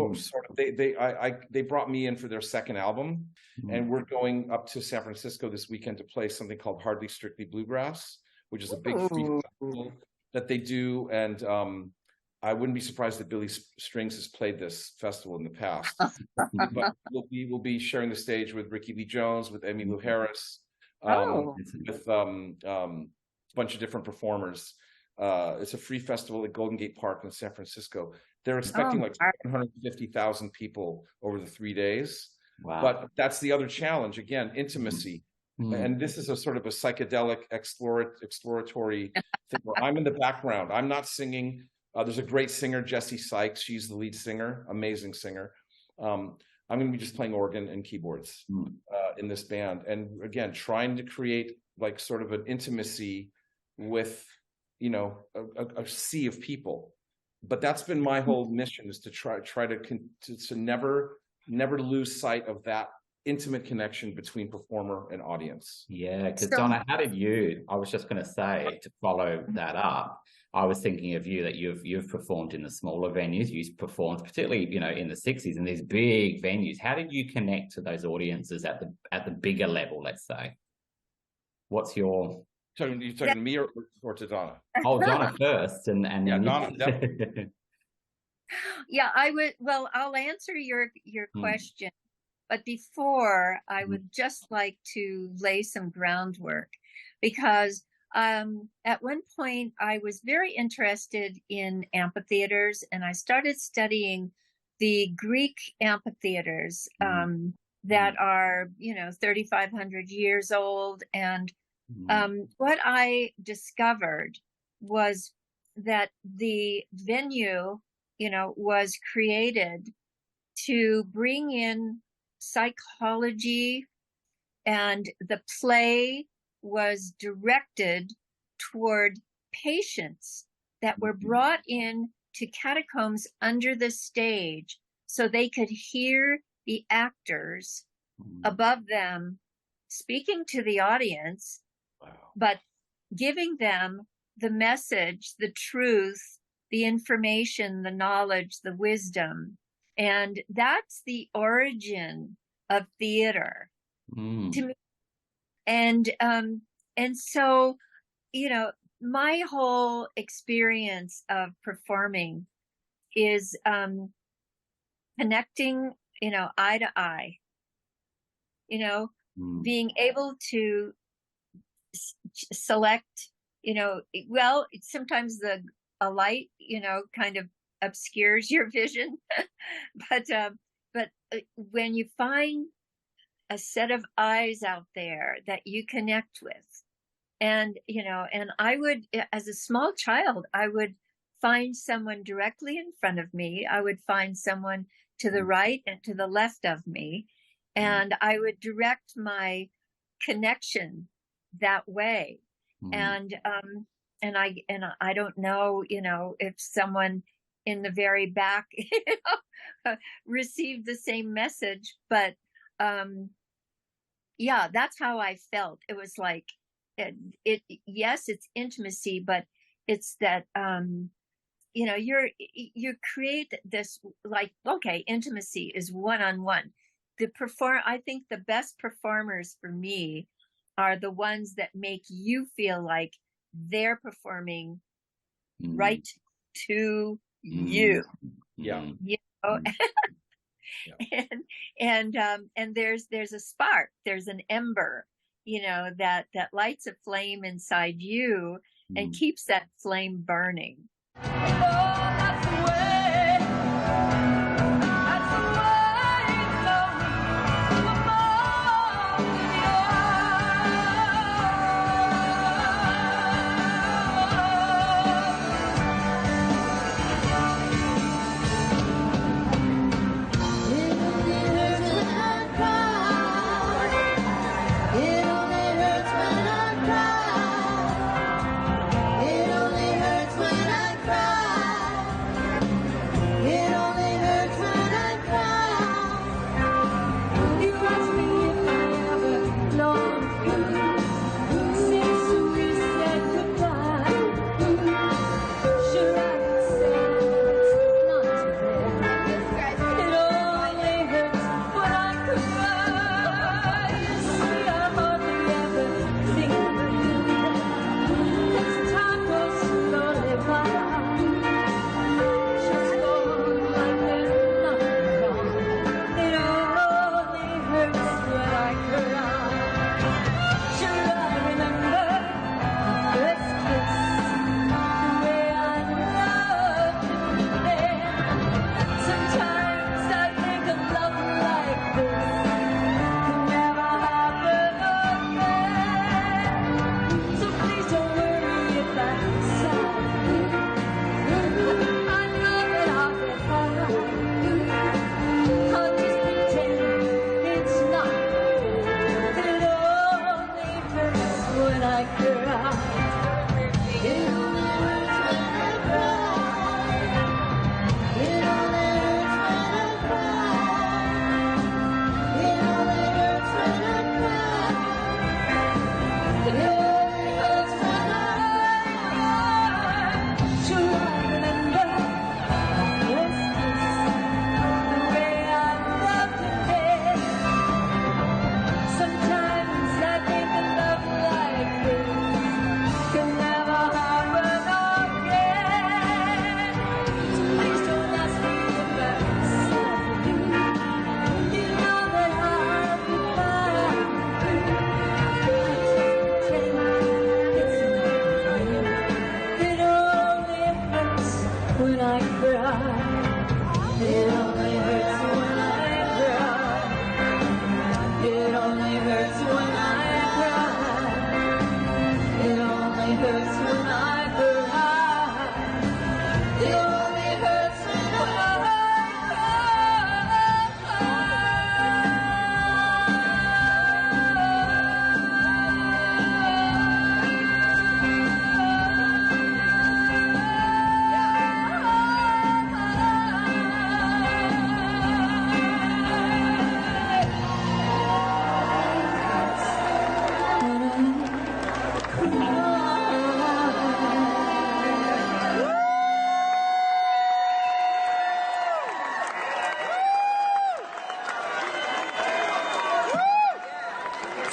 Speaker 4: they brought me in for their second album, and we're going up to San Francisco this weekend to play something called Hardly Strictly Bluegrass, which is a big free festival that they do. And I wouldn't be surprised that Billy Strings has played this festival in the past. But we'll be sharing the stage with Ricky Lee Jones, with Emmylou Harris, with a bunch of different performers. It's a free festival at Golden Gate Park in San Francisco. They're expecting like 150,000 people over the 3 days. Wow. But that's the other challenge. Again, intimacy. And this is a sort of a psychedelic exploratory thing where I'm in the background. I'm not singing. There's a great singer, Jessie Sykes. She's the lead singer, amazing singer. I'm going to be just playing organ and keyboards in this band. And again, trying to create like sort of an intimacy with, you know, a sea of people. But that's been my whole mission, is to try to never lose sight of that intimate connection between performer and audience.
Speaker 3: Yeah, because Donna, how did you, I was just going to say, to follow that up, I was thinking of you that you've performed in the smaller venues. You've performed particularly, you know, in the 60s in these big venues. How did you connect to those audiences at the bigger level, let's say? What's your...
Speaker 4: You talking to me or to Donna?
Speaker 3: Oh, Donna first, and
Speaker 4: yeah,
Speaker 3: then
Speaker 4: Donna. Definitely.
Speaker 2: Yeah, I'll answer your question, but before, I would just like to lay some groundwork, because at one point I was very interested in amphitheaters, and I started studying the Greek amphitheaters that are, you know, 3,500 years old. And what I discovered was that the venue, you know, was created to bring in psychology, and the play was directed toward patients that were brought in to catacombs under the stage so they could hear the actors above them speaking to the audience, but giving them the message, the truth, the information, the knowledge, the wisdom. And that's the origin of theater to me. And so, you know, my whole experience of performing is connecting, you know, eye to eye, you know, being able to select, you know, well, sometimes a light, you know, kind of obscures your vision, but when you find a set of eyes out there that you connect with, and, you know, and I would, as a small child, I would find someone directly in front of me. I would find someone to the right and to the left of me, and I would direct my connection that way. And I don't know, you know, if someone in the very back, you know, received the same message, but yeah, that's how I felt. It was like, yes, it's intimacy, but it's that, you know, you create this, like, okay, intimacy is one-on-one. I think the best performers for me are the ones that make you feel like they're performing right to you.
Speaker 4: Yeah.
Speaker 2: You know? And there's a spark, there's an ember, you know, that lights a flame inside you and keeps that flame burning.
Speaker 8: Oh, that's the way. That's the way it goes. The more
Speaker 1: It only hurts when I cry. It only hurts when I cry. It only hurts when I cry.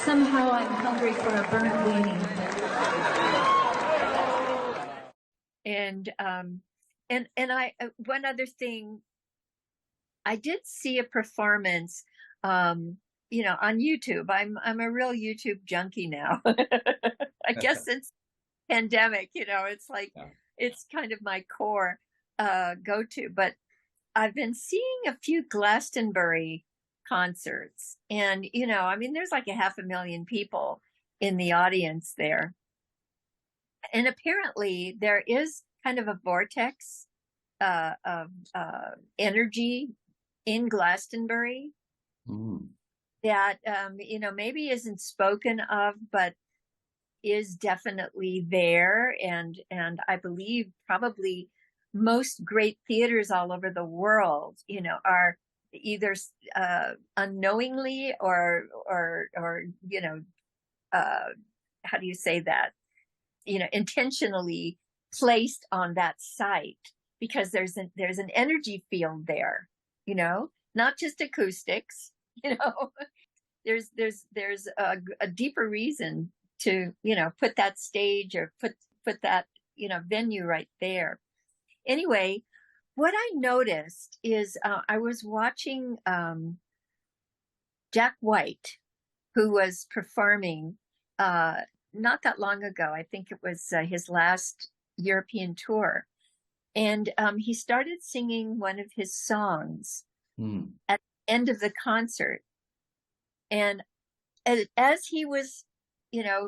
Speaker 1: somehow I'm hungry for a burnt weenie.
Speaker 2: And I one other thing, I did see a performance, on YouTube. I'm a real YouTube junkie now. I guess since pandemic, it's like it's kind of my core go-to. But I've been seeing a few Glastonbury concerts, and there's like 500,000 people in the audience there, and apparently there is kind of a vortex of energy in Glastonbury that maybe isn't spoken of, but is definitely there, and I believe probably most great theaters all over the world, are either unknowingly or how do you say that, intentionally placed on that site, because there's an energy field there, not just acoustics, there's a deeper reason to put that stage or put that venue right there. Anyway, what I noticed is I was watching Jack White, who was performing not that long ago. I think it was his last European tour, and he started singing one of his songs at the end of the concert, and as he was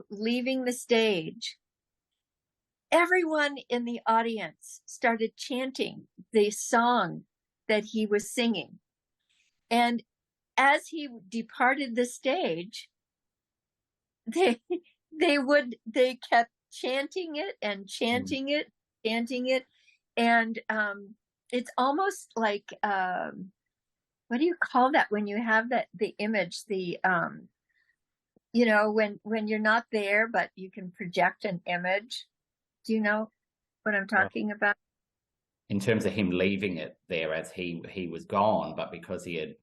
Speaker 2: leaving the stage, everyone in the audience started chanting the song that he was singing. And as he departed the stage, they kept chanting it and chanting it. And it's almost like, what do you call that when you have the image, when you're not there, but you can project an image? Do you know what I'm talking about?
Speaker 3: In terms of him leaving it there as he was gone, but because he had.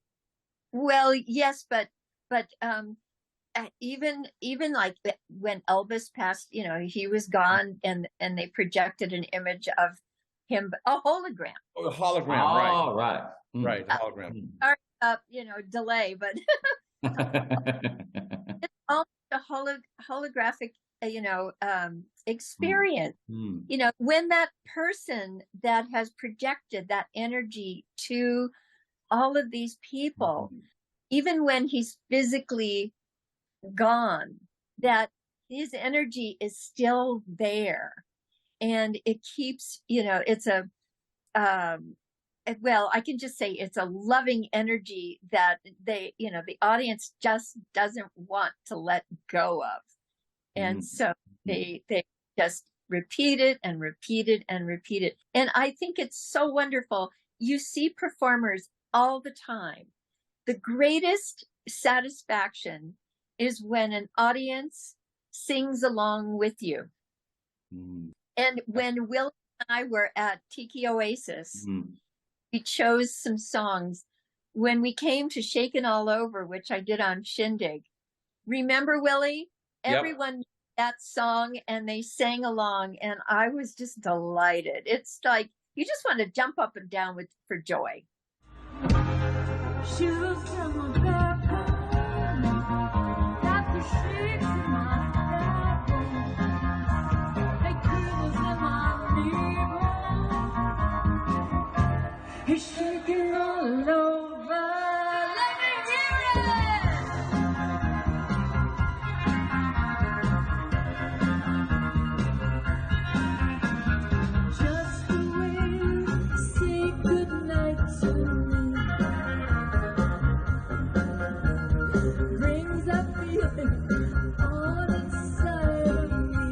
Speaker 2: Well, yes, but even like when Elvis passed, he was gone, and they projected an image of him, a hologram.
Speaker 4: Oh, a hologram,
Speaker 3: right.
Speaker 4: Right. Right, a hologram.
Speaker 2: Sorry, delay, but it's almost a holographic experience. When that person that has projected that energy to all of these people, even when he's physically gone, that his energy is still there, and it keeps, it's I can just say it's a loving energy that the audience just doesn't want to let go of. And so they just repeat it and repeat it and repeat it. And I think it's so wonderful. You see performers all the time. The greatest satisfaction is when an audience sings along with you. And when Will and I were at Tiki Oasis, we chose some songs. When we came to Shakin' All Over, which I did on Shindig, remember, Willie? Everyone knew that song, and they sang along, and I was just delighted. It's like you just want to jump up and down for joy.
Speaker 1: He's shaking all over. Let me hear it. Just the way you say goodnight to me brings a feeling on inside of me.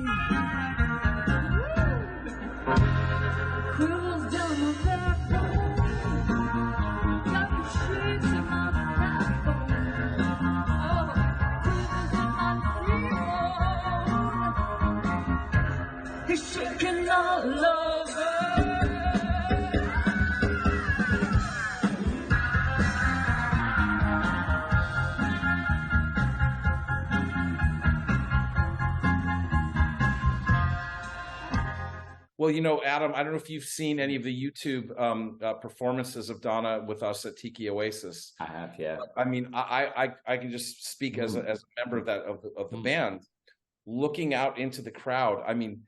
Speaker 1: Quivers down my back.
Speaker 4: Well, Adam, I don't know if you've seen any of the YouTube performances of Donna with us at Tiki Oasis.
Speaker 3: I have, yeah.
Speaker 4: I mean, I can just speak as a member of the band, looking out into the crowd. I mean,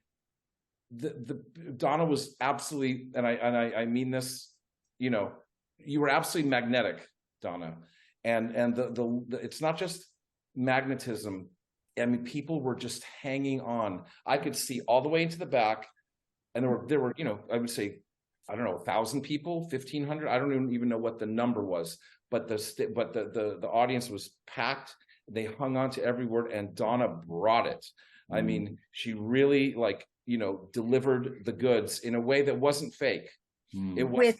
Speaker 4: the Donna was absolutely, and I mean this, you were absolutely magnetic, Donna, and the it's not just magnetism. I mean, people were just hanging on. I could see all the way into the back, and there were I would say, I don't know, 1,000 people, 1,500. I don't even know what the number was, but the audience was packed. They hung on to every word, and Donna brought it. I mean, she really delivered the goods in a way that wasn't fake. It was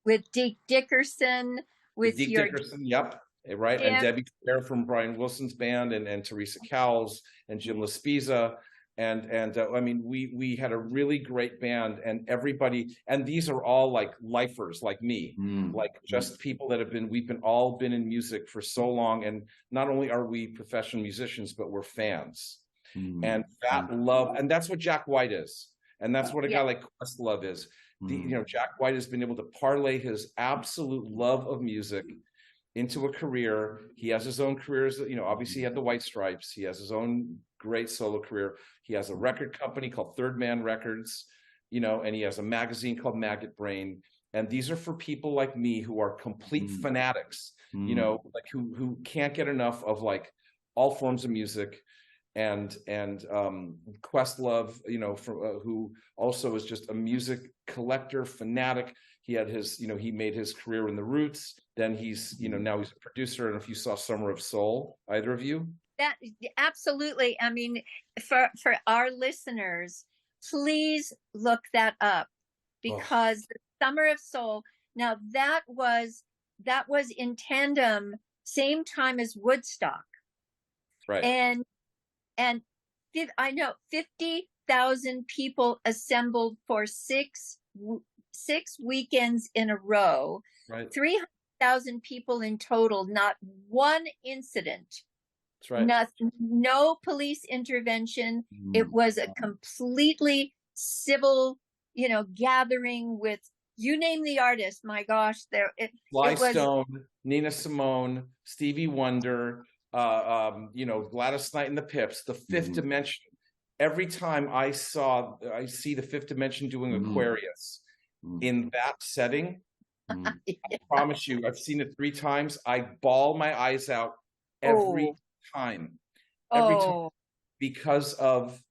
Speaker 2: with Dick Dickerson, with
Speaker 4: Dick Dickerson, yep. Right, and Debbie Clare from Brian Wilson's band, and Teresa Cowles and Jim Laspiza, and I mean, we had a really great band, and everybody, and these are all like lifers like me, like just people that we've all been in music for so long, and not only are we professional musicians, but we're fans, and that love, and that's what Jack White is, and that's what a guy like Questlove is. Jack White has been able to parlay his absolute love of music into a career. He has his own careers, obviously he had the White Stripes. He has his own great solo career. He has a record company called Third Man Records, and he has a magazine called Maggot Brain. And these are for people like me who are complete fanatics, like who can't get enough of like all forms of music. And Questlove, who also is just a music collector, fanatic. He had his, he made his career in the Roots. Then he's, now he's a producer. And if you saw Summer of Soul, either of you?
Speaker 2: That absolutely. I mean, for our listeners, please look that up, because Summer of Soul. Now that was in tandem, same time as Woodstock,
Speaker 4: right?
Speaker 2: And I know 50,000 people assembled for six weekends in a row,
Speaker 4: right?
Speaker 2: 300,000 people in total, not one incident.
Speaker 4: That's right.
Speaker 2: Nothing, no police intervention. It was a completely civil, gathering with, you name the artist. My gosh,
Speaker 4: Sly Stone, Nina Simone, Stevie Wonder, Gladys Knight and the Pips, the Fifth Dimension. Every time I see the Fifth Dimension doing Aquarius in that setting, I promise you, I've seen it 3 times. I bawl my eyes out every time, because of,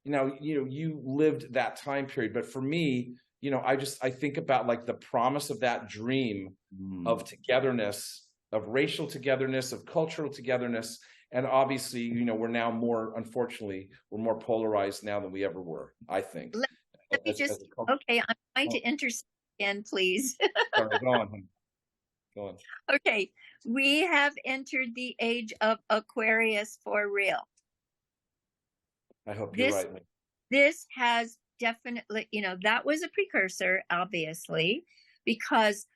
Speaker 4: you lived that time period. But for me, I think about like the promise of that dream of togetherness, of racial togetherness, of cultural togetherness. And obviously, we're now unfortunately, we're more polarized now than we ever were, I think.
Speaker 2: Let me just, I'm trying to intercept again, please.
Speaker 4: Sorry, go on.
Speaker 2: Okay, we have entered the age of Aquarius for real.
Speaker 4: I hope you're right.
Speaker 2: This has definitely, that was a precursor, obviously, because,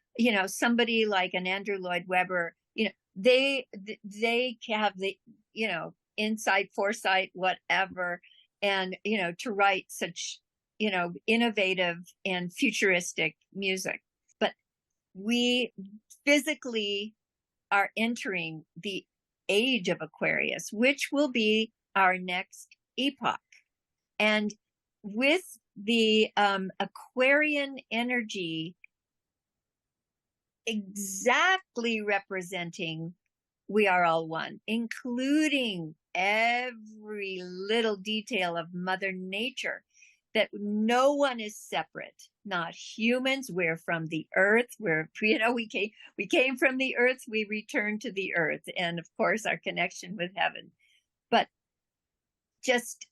Speaker 2: somebody like an Andrew Lloyd Webber, they have the, insight, foresight, whatever, and, to write such, innovative and futuristic music. But we physically are entering the age of Aquarius, which will be our next epoch. And with the Aquarian energy exactly representing we are all one, including every little detail of Mother Nature, that no one is separate, not humans. We're from the earth. We came from the earth. We return to the earth. And of course, our connection with heaven. But just,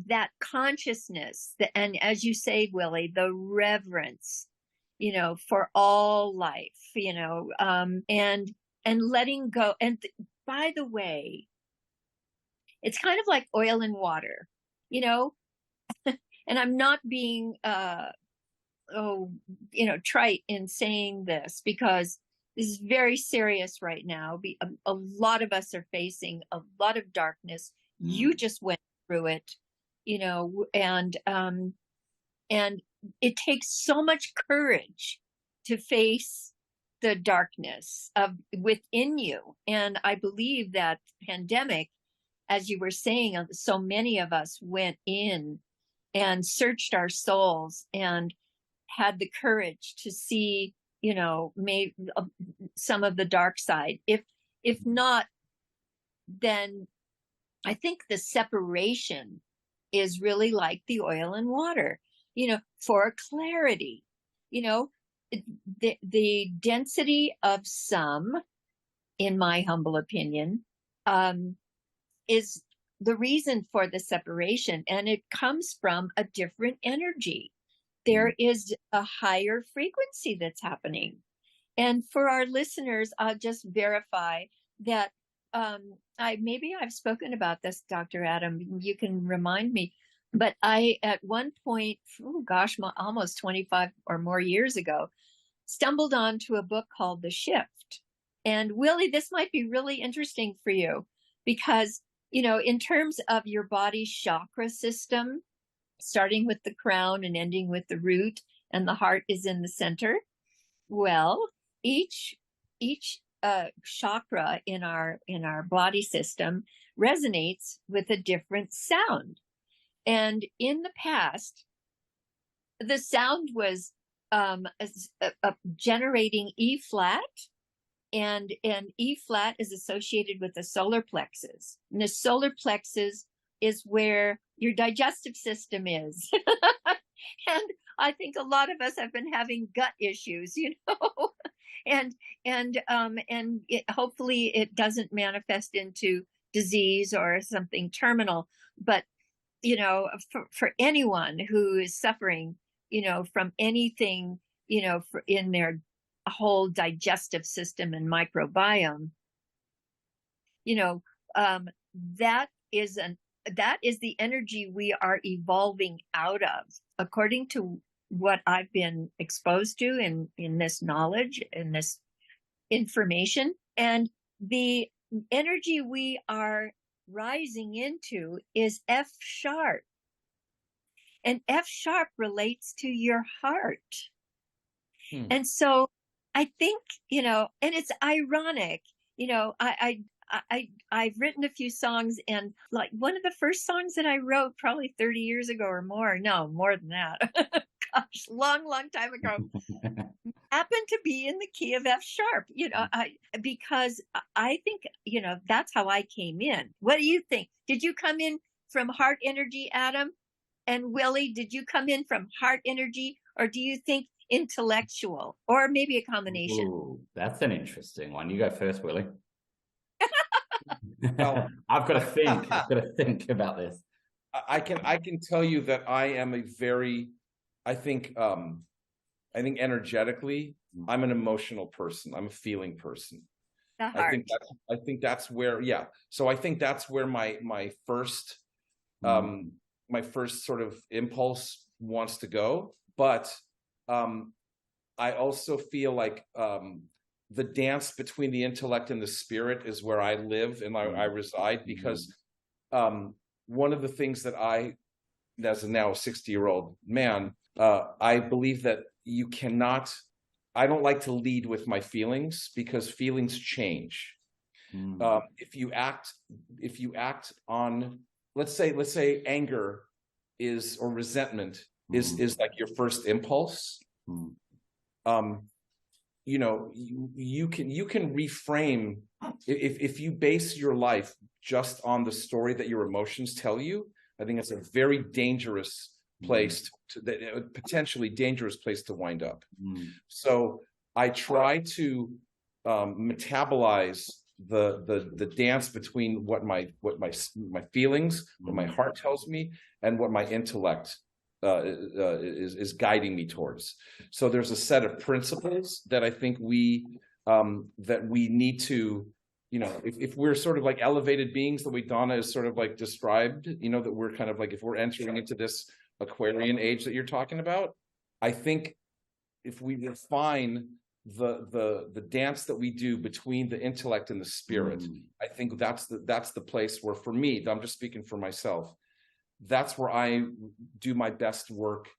Speaker 2: that consciousness, and as you say, Willie, the reverence, for all life, and letting go. And by the way, it's kind of like oil and water, and I'm not being, trite in saying this, because this is very serious right now. A lot of us are facing a lot of darkness. You just went through it. and it takes so much courage to face the darkness within you. And I believe that pandemic, as you were saying, so many of us went in and searched our souls and had the courage to see, maybe some of the dark side. If not, then I think the separation is really like the oil and water, for clarity. The density of some, in my humble opinion, is the reason for the separation, and it comes from a different energy. There is a higher frequency that's happening. And for our listeners, I'll just verify that I've spoken about this, Dr. Adam, you can remind me, but I, at one point, almost 25 or more years ago, stumbled onto a book called The Shift. And Willie, this might be really interesting for you because, in terms of your body's chakra system, starting with the crown and ending with the root, and the heart is in the center. Well, each chakra in our body system resonates with a different sound. And in the past, the sound was generating E flat, and E flat is associated with the solar plexus. And the solar plexus is where your digestive system is. And I think a lot of us have been having gut issues, and hopefully it doesn't manifest into disease or something terminal. But, for anyone who is suffering, from anything, in their whole digestive system and microbiome, that is the energy we are evolving out of, according to what I've been exposed to in this knowledge, in this information. And the energy we are rising into is F sharp. And F sharp relates to your heart. And so I think, and it's ironic, I've written a few songs, and like one of the first songs that I wrote probably 30 years ago or more, no, more than that, gosh, long time ago, happened to be in the key of F sharp, because I think, that's how I came in. What do you think? Did you come in from heart energy, Adam? And Willie, did you come in from heart energy, or do you think intellectual, or maybe a combination?
Speaker 3: Ooh, that's an interesting one. You go first, Willie.
Speaker 4: Well,
Speaker 3: I've got to think about this.
Speaker 4: I can tell you that I am a very, I think energetically, I'm an emotional person. I'm a feeling person.
Speaker 2: The heart.
Speaker 4: I think that's where, So I think that's where my first sort of impulse wants to go. But I also feel like the dance between the intellect and the spirit is where I live and I reside, because one of the things that as a now 60-year-old man, I believe that you cannot, I don't like to lead with my feelings, because feelings change. If you act on, let's say anger or resentment is like your first impulse. You can reframe if you base your life just on the story that your emotions tell you. I think it's a very dangerous place potentially dangerous place to wind up. So I try to metabolize the dance between what my feelings, what my heart tells me, and what my intellect is guiding me towards. So there's a set of principles that I think we need to, if we're sort of like elevated beings, the way Donna is sort of like described, that we're kind of like, if we're entering into this Aquarian age that you're talking about, I think if we refine the dance that we do between the intellect and the spirit, I think that's the place where, for me, I'm just speaking for myself, that's where I do my best work,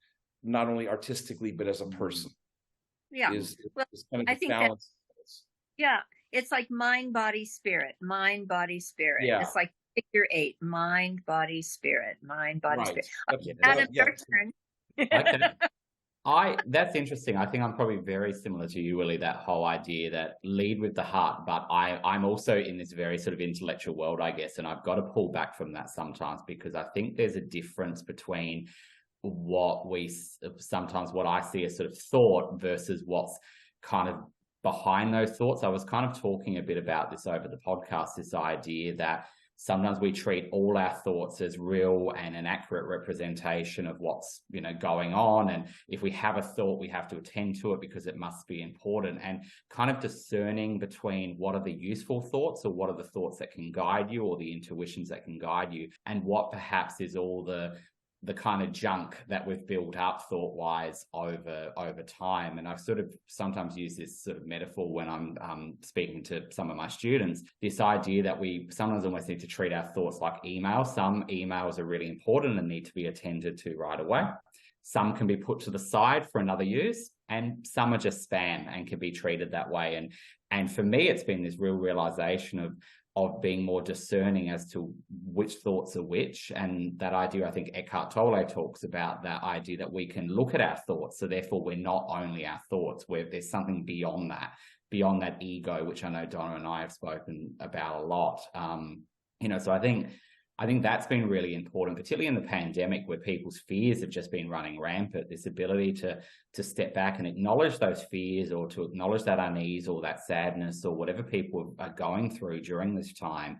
Speaker 4: not only artistically, but as a person.
Speaker 2: Yeah.
Speaker 4: Is kind of
Speaker 2: I
Speaker 4: the
Speaker 2: think
Speaker 4: balance.
Speaker 2: yeah, it's like mind, body, spirit, mind, body, spirit.
Speaker 4: Yeah.
Speaker 2: It's like figure 8, mind, body, spirit, mind, body,
Speaker 4: Right.
Speaker 2: spirit. Adam, your turn.
Speaker 3: Okay. That's interesting. I think I'm probably very similar to you, Willie, that whole idea that lead with the heart, but I'm also in this very sort of intellectual world, I guess, and I've got to pull back from that sometimes, because I think there's a difference between what I see as sort of thought versus what's kind of behind those thoughts. I was kind of talking a bit about this over the podcast, this idea that sometimes we treat all our thoughts as real and an accurate representation of what's, going on. And if we have a thought, we have to attend to it because it must be important, and kind of discerning between what are the useful thoughts or what are the thoughts that can guide you, or the intuitions that can guide you, and what perhaps is all the kind of junk that we've built up thought-wise over time. And I've sort of sometimes used this sort of metaphor when I'm speaking to some of my students, this idea that we sometimes almost need to treat our thoughts like emails. Some emails are really important and need to be attended to right away. Some can be put to the side for another use, and some are just spam and can be treated that way. And for me, it's been this real realization of being more discerning as to which thoughts are which. And that idea, I think Eckhart Tolle talks about, that idea that we can look at our thoughts. So therefore, we're not only our thoughts, where there's something beyond that ego, which I know Donna and I have spoken about a lot. So I think that's been really important, particularly in the pandemic, where people's fears have just been running rampant. This ability to step back and acknowledge those fears, or to acknowledge that unease or that sadness or whatever people are going through during this time,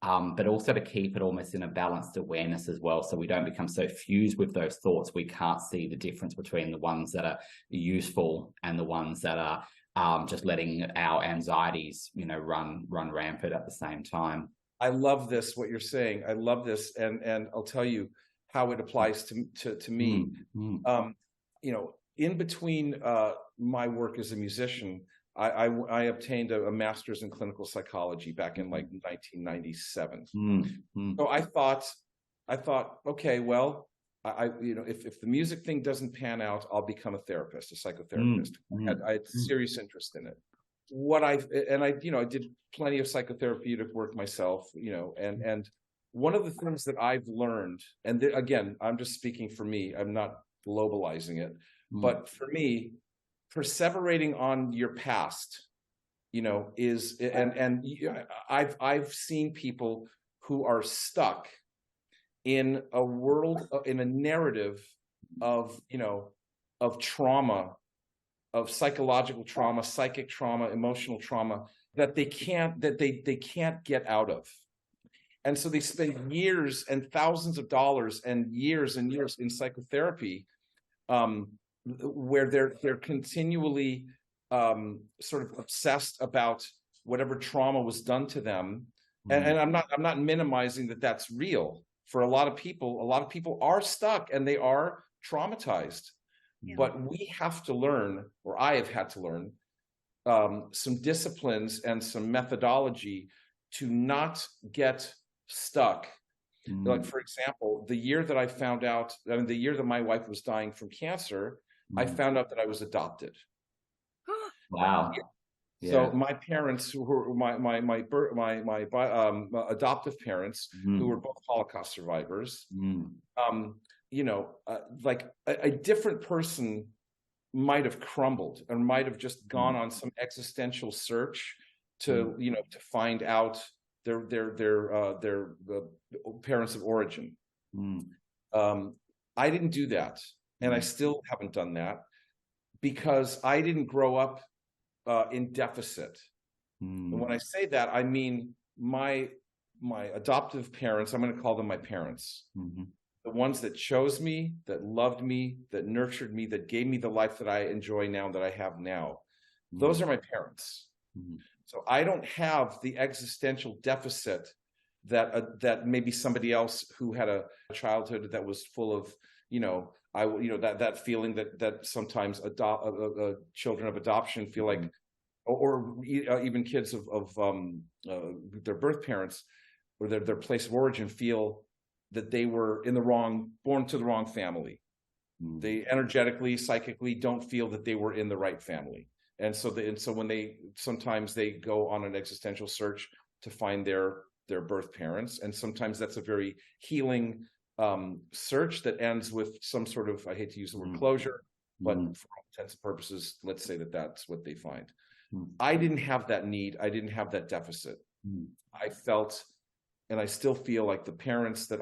Speaker 3: but also to keep it almost in a balanced awareness as well, so we don't become so fused with those thoughts we can't see the difference between the ones that are useful and the ones that are just letting our anxieties, run rampant at the same time.
Speaker 4: I love this, what you're saying. I love this. And I'll tell you how it applies to me. In between my work as a musician, I obtained a master's in clinical psychology back in like 1997. So I thought, okay, well, if the music thing doesn't pan out, I'll become a therapist, a psychotherapist. I had serious interest in it. I did plenty of psychotherapeutic work myself, and one of the things that I've learned, and again, I'm just speaking for me, I'm not globalizing it, but for me, perseverating on your past, is, and I've seen people who are stuck in a world, in a narrative of trauma, of psychological trauma, psychic trauma, emotional trauma, that they can't get out of. And so they spend years and thousands of dollars and years in psychotherapy, where they're continually sort of obsessed about whatever trauma was done to them. And I'm not minimizing that that's real. For a lot of people are stuck and they are traumatized. Yeah. But we have to learn, or I have had to learn, some disciplines and some methodology to not get stuck. Like, for example, the year that my wife was dying from cancer, I found out that I was adopted.
Speaker 3: Wow.
Speaker 4: Yeah. So my parents, who were my adoptive parents, who were both Holocaust survivors, like a different person might have crumbled and might have just gone on some existential search to find out their parents of origin. I didn't do that, and I still haven't done that, because I didn't grow up in deficit. And when I say that, I mean my adoptive parents, I'm going to call them my parents. The ones that chose me, that loved me, that nurtured me, that gave me the life that I enjoy now, that I have now. Those are my parents. So I don't have the existential deficit that maybe somebody else who had a childhood that was full of, that feeling that sometimes children of adoption feel like, or even kids of their birth parents or their place of origin feel that they were born to the wrong family. They energetically, psychically don't feel that they were in the right family. And so when sometimes they go on an existential search to find their birth parents. And sometimes that's a very healing search that ends with some sort of, I hate to use the word closure, but for all intents and purposes, let's say that that's what they find. I didn't have that need. I didn't have that deficit. I felt, and I still feel like the parents that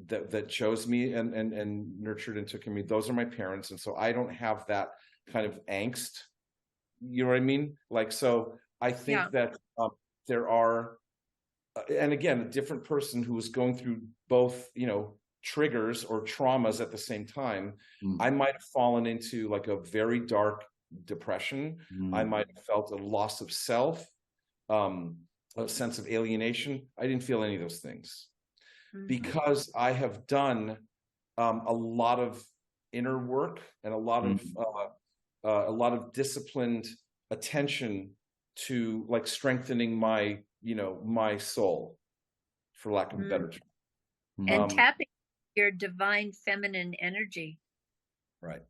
Speaker 4: that chose me and nurtured and took me, those are my parents. And so I don't have that kind of angst. You know what I mean? Like, so I think that there are, and again, a different person who is going through both, triggers or traumas at the same time. I might have fallen into like a very dark depression. I might have felt a loss of self, a sense of alienation. I didn't feel any of those things because I have done a lot of inner work and a lot of disciplined attention to like strengthening my soul, for lack of a better term,
Speaker 2: and tapping your divine feminine energy.
Speaker 4: Right,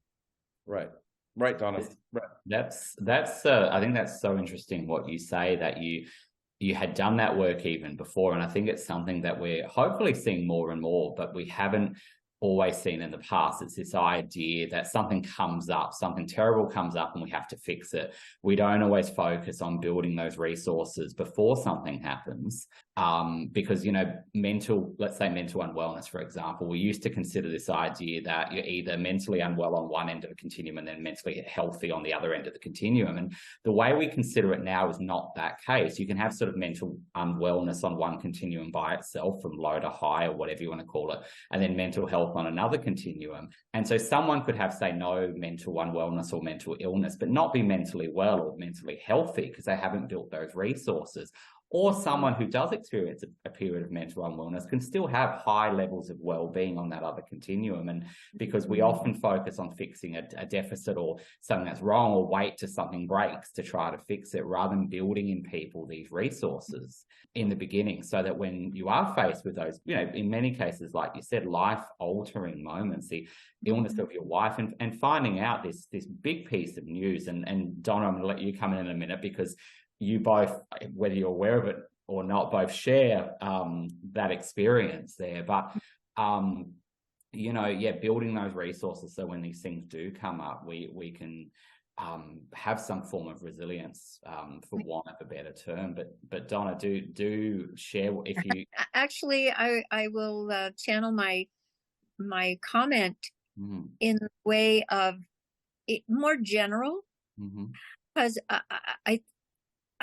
Speaker 4: Donna. Right.
Speaker 3: That's I think that's so interesting what you say, that you had done that work even before, and I think it's something that we're hopefully seeing more and more, but we haven't always seen in the past. It's this idea that something comes up, something terrible comes up, and we have to fix it. We don't always focus on building those resources before something happens, because let's say mental unwellness, for example, we used to consider this idea that you're either mentally unwell on one end of the continuum and then mentally healthy on the other end of the continuum. And the way we consider it now is not that case. You can have sort of mental unwellness on one continuum by itself, from low to high or whatever you want to call it, and then mental health on another continuum. And so someone could have, say, no mental unwellness or mental illness, but not be mentally well or mentally healthy because they haven't built those resources. Or someone who does experience a period of mental unwellness can still have high levels of well-being on that other continuum. And because we often focus on fixing a deficit or something that's wrong, or wait till something breaks to try to fix it, rather than building in people these resources in the beginning, so that when you are faced with those, in many cases, like you said, life-altering moments, the illness of your wife, and finding out this big piece of news. And Donna, I'm going to let you come in a minute, because you both, whether you're aware of it or not, both share that experience there. But, building those resources so when these things do come up, we can have some form of resilience, for want of a better term. But Donna, do share if you...
Speaker 2: Actually, I will channel my comment in the way of it, more general, because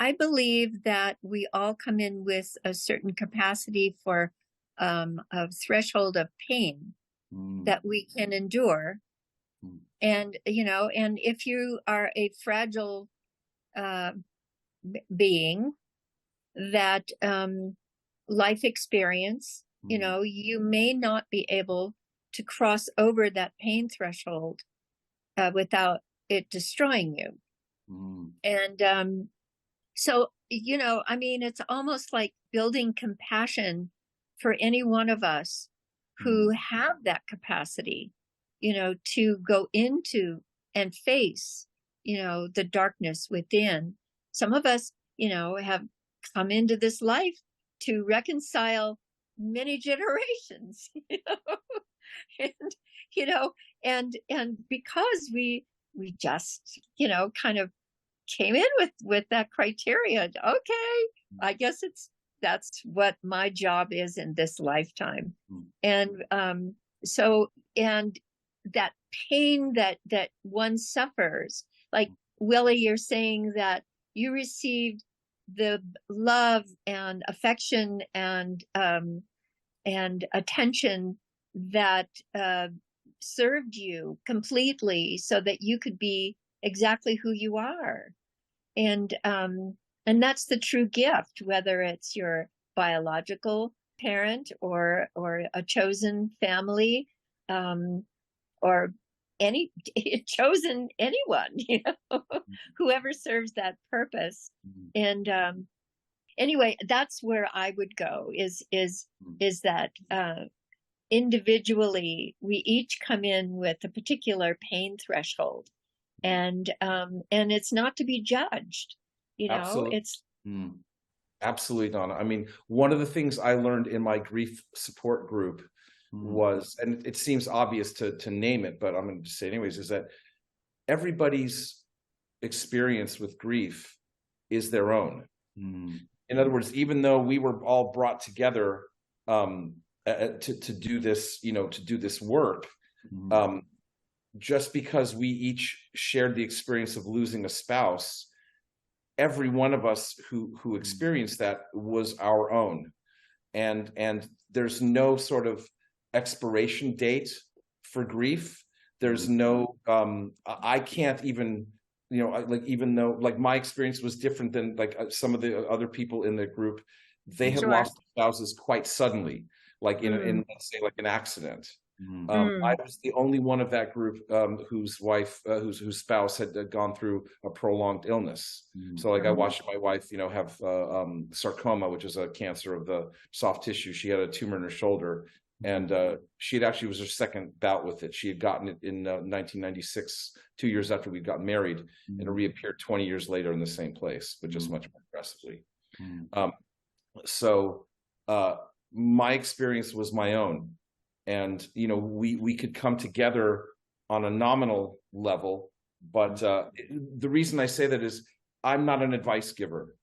Speaker 2: I believe that we all come in with a certain capacity for a threshold of pain that we can endure. And, and if you are a fragile being, that life experience, you may not be able to cross over that pain threshold without it destroying you. And so, it's almost like building compassion for any one of us who have that capacity, to go into and face, the darkness within. Some of us, have come into this life to reconcile many generations, and because we just, kind of came in with that criteria. Okay, I guess that's what my job is in this lifetime. And so that pain that one suffers, like Willie, you're saying that you received the love and affection and attention that served you completely so that you could be exactly who you are. And that's the true gift, whether it's your biological parent or a chosen family, or any chosen anyone, whoever serves that purpose. And anyway, that's where I would go, is that individually we each come in with a particular pain threshold, and it's not to be judged,
Speaker 4: Absolutely.
Speaker 2: it's
Speaker 4: Absolutely, Donna. I mean, one of the things I learned in my grief support group was, and it seems obvious to name it, but I'm going to say anyways, is that everybody's experience with grief is their own. In other words, even though we were all brought together to do this, to do this work, just because we each shared the experience of losing a spouse, every one of us who experienced that was our own, and there's no sort of expiration date for grief. There's no I can't even, even though my experience was different than some of the other people in the group, they had lost spouses quite suddenly, in let's say an accident. I was the only one of that group whose spouse had gone through a prolonged illness. So I watched my wife, have sarcoma, which is a cancer of the soft tissue. She had a tumor in her shoulder, and she had actually, was her second bout with it. She had gotten it in 1996, 2 years after we'd gotten married, and it reappeared 20 years later in the same place, but just much more aggressively. So my experience was my own. And, we could come together on a nominal level, but the reason I say that is I'm not an advice giver.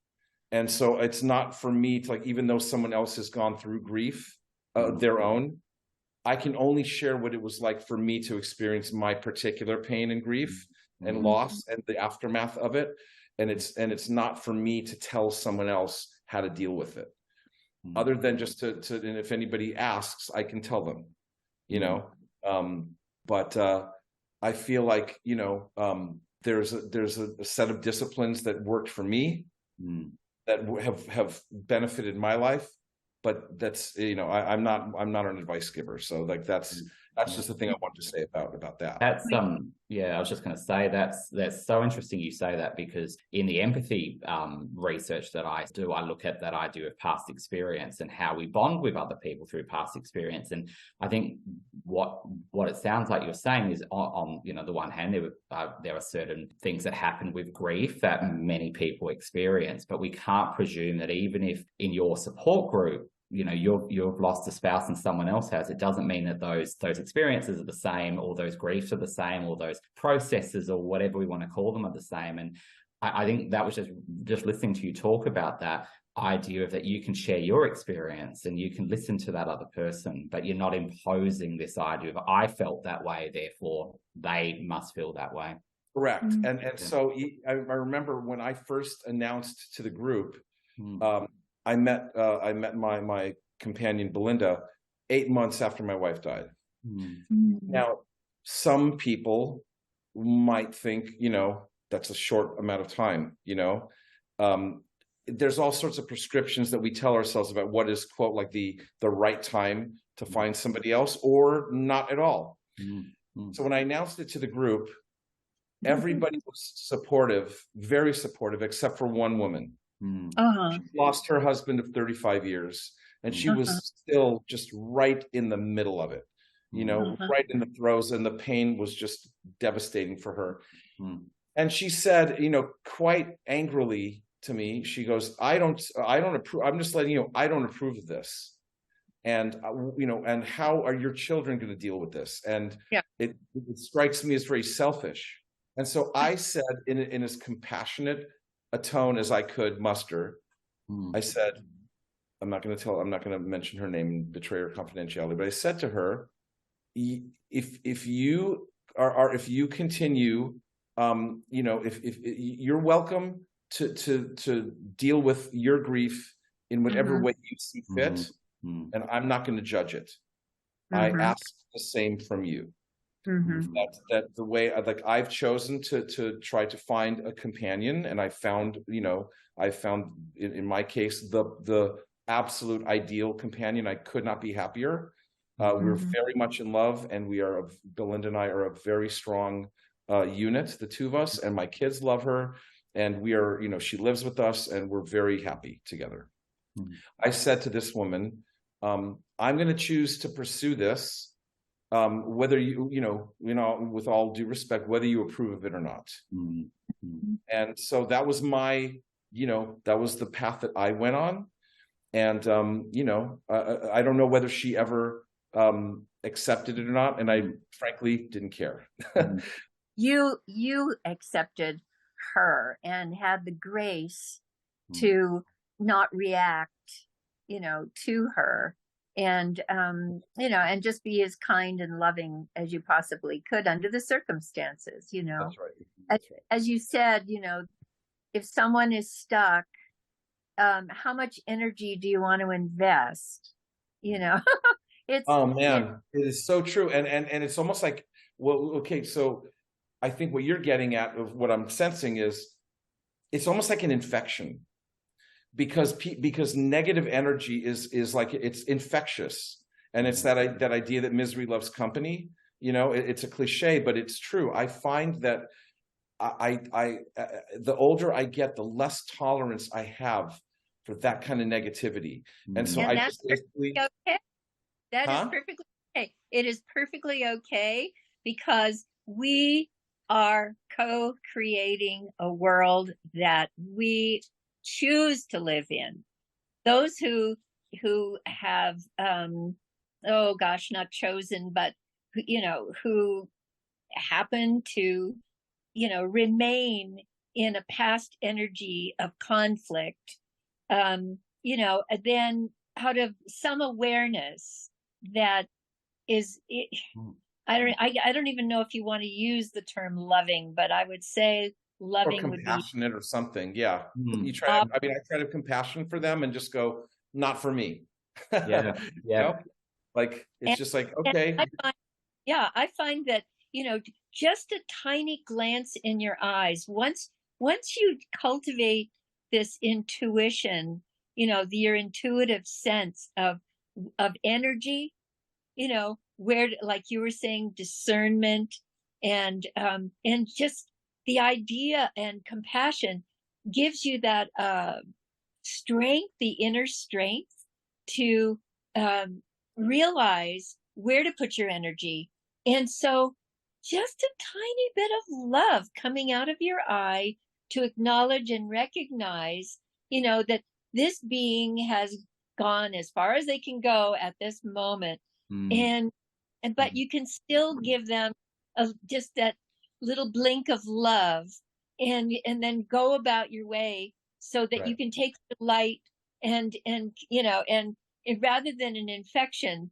Speaker 4: And so it's not for me to, even though someone else has gone through grief, their own, I can only share what it was like for me to experience my particular pain and grief and loss and the aftermath of it. And it's not for me to tell someone else how to deal with it, other than just to and if anybody asks, I can tell them. But I feel like there's a set of disciplines that worked for me that have benefited my life, but that's I'm not an advice giver, so that's just the thing I wanted to say about that.
Speaker 3: That's I was just going to say that's so interesting you say that, because in the empathy research that I do, I look at that idea of past experience and how we bond with other people through past experience. And I think what it sounds like you're saying is on the one hand, there are certain things that happen with grief that many people experience, but we can't presume that even if in your support group you've lost a spouse and someone else has, it doesn't mean that those experiences are the same, or those griefs are the same, or those processes, or whatever we want to call them, are the same. And I think that was just listening to you talk about that idea of that you can share your experience and you can listen to that other person, but you're not imposing this idea of I felt that way, therefore they must feel that way.
Speaker 4: Correct. And so I remember when I first announced to the group, I met my companion Belinda 8 months after my wife died. Now, some people might think, that's a short amount of time. There's all sorts of prescriptions that we tell ourselves about what is, quote, like the right time to find somebody else, or not at all. So when I announced it to the group, everybody was supportive, very supportive, except for one woman. She lost her husband of 35 years, and she was still just right in the middle of it, right in the throes, and the pain was just devastating for her. And she said, quite angrily to me, she goes, I don't approve. I'm just letting you know, I don't approve of this. And, and how are your children going to deal with this? And it strikes me as very selfish. And so I said in as compassionate a tone as I could muster, I said, I'm not going to mention her name and betray her confidentiality, but I said to her, if you continue, if you're welcome to deal with your grief in whatever way you see fit, and I'm not going to judge it. I ask the same from you. That the way I've chosen to try to find a companion, and I found in my case the absolute ideal companion. I could not be happier. We're very much in love, and Belinda and I are a very strong unit, the two of us, and my kids love her, and we are, she lives with us, and we're very happy together. I said to this woman, I'm going to choose to pursue this, whether with all due respect, whether you approve of it or not. And so that was that was the path that I went on. And, I don't know whether she ever accepted it or not. And I frankly didn't care.
Speaker 2: You accepted her and had the grace to not react, to her, and and just be as kind and loving as you possibly could under the circumstances.
Speaker 4: That's right. That's right.
Speaker 2: As you said, if someone is stuck, how much energy do you want to invest? It's,
Speaker 4: oh man, it is so true. And it's almost like, well, okay, so I think what you're getting at, of what I'm sensing, is it's almost like an infection, because negative energy is like, it's infectious, and it's that idea that misery loves company. It's a cliche, but it's true. I find that I the older I get, the less tolerance I have for that kind of negativity, and so I just basically.
Speaker 2: Okay. That is perfectly okay. It is perfectly okay, because we are co-creating a world that we choose to live in. Those who have not chosen, but who happen to remain in a past energy of conflict, then out of some awareness that is it, I don't even know if you want to use the term loving, but I would say loving
Speaker 4: or
Speaker 2: would be
Speaker 4: compassionate or something. Yeah. You try I try to have compassion for them and just go, not for me.
Speaker 3: Yeah.
Speaker 4: Like, it's just like, okay.
Speaker 2: I find that, just a tiny glance in your eyes, once you cultivate this intuition, your intuitive sense of energy, where, like you were saying, discernment and just the idea and compassion gives you that strength, the inner strength to realize where to put your energy. And so just a tiny bit of love coming out of your eye to acknowledge and recognize, that this being has gone as far as they can go at this moment. But you can still give them just that little blink of love, and then go about your way, so that you can take the light and rather than an infection,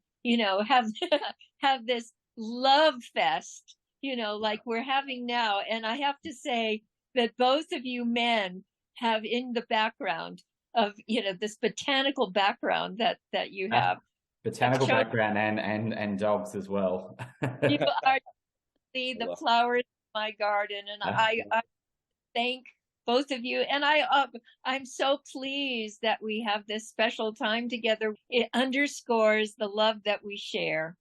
Speaker 2: have this love fest, like we're having now. And I have to say that both of you men have in the background of, this botanical background that you have.
Speaker 3: Botanical background and dogs as well.
Speaker 2: You are the flowers in my garden, and I thank both of you. And I'm so pleased that we have this special time together. It underscores the love that we share.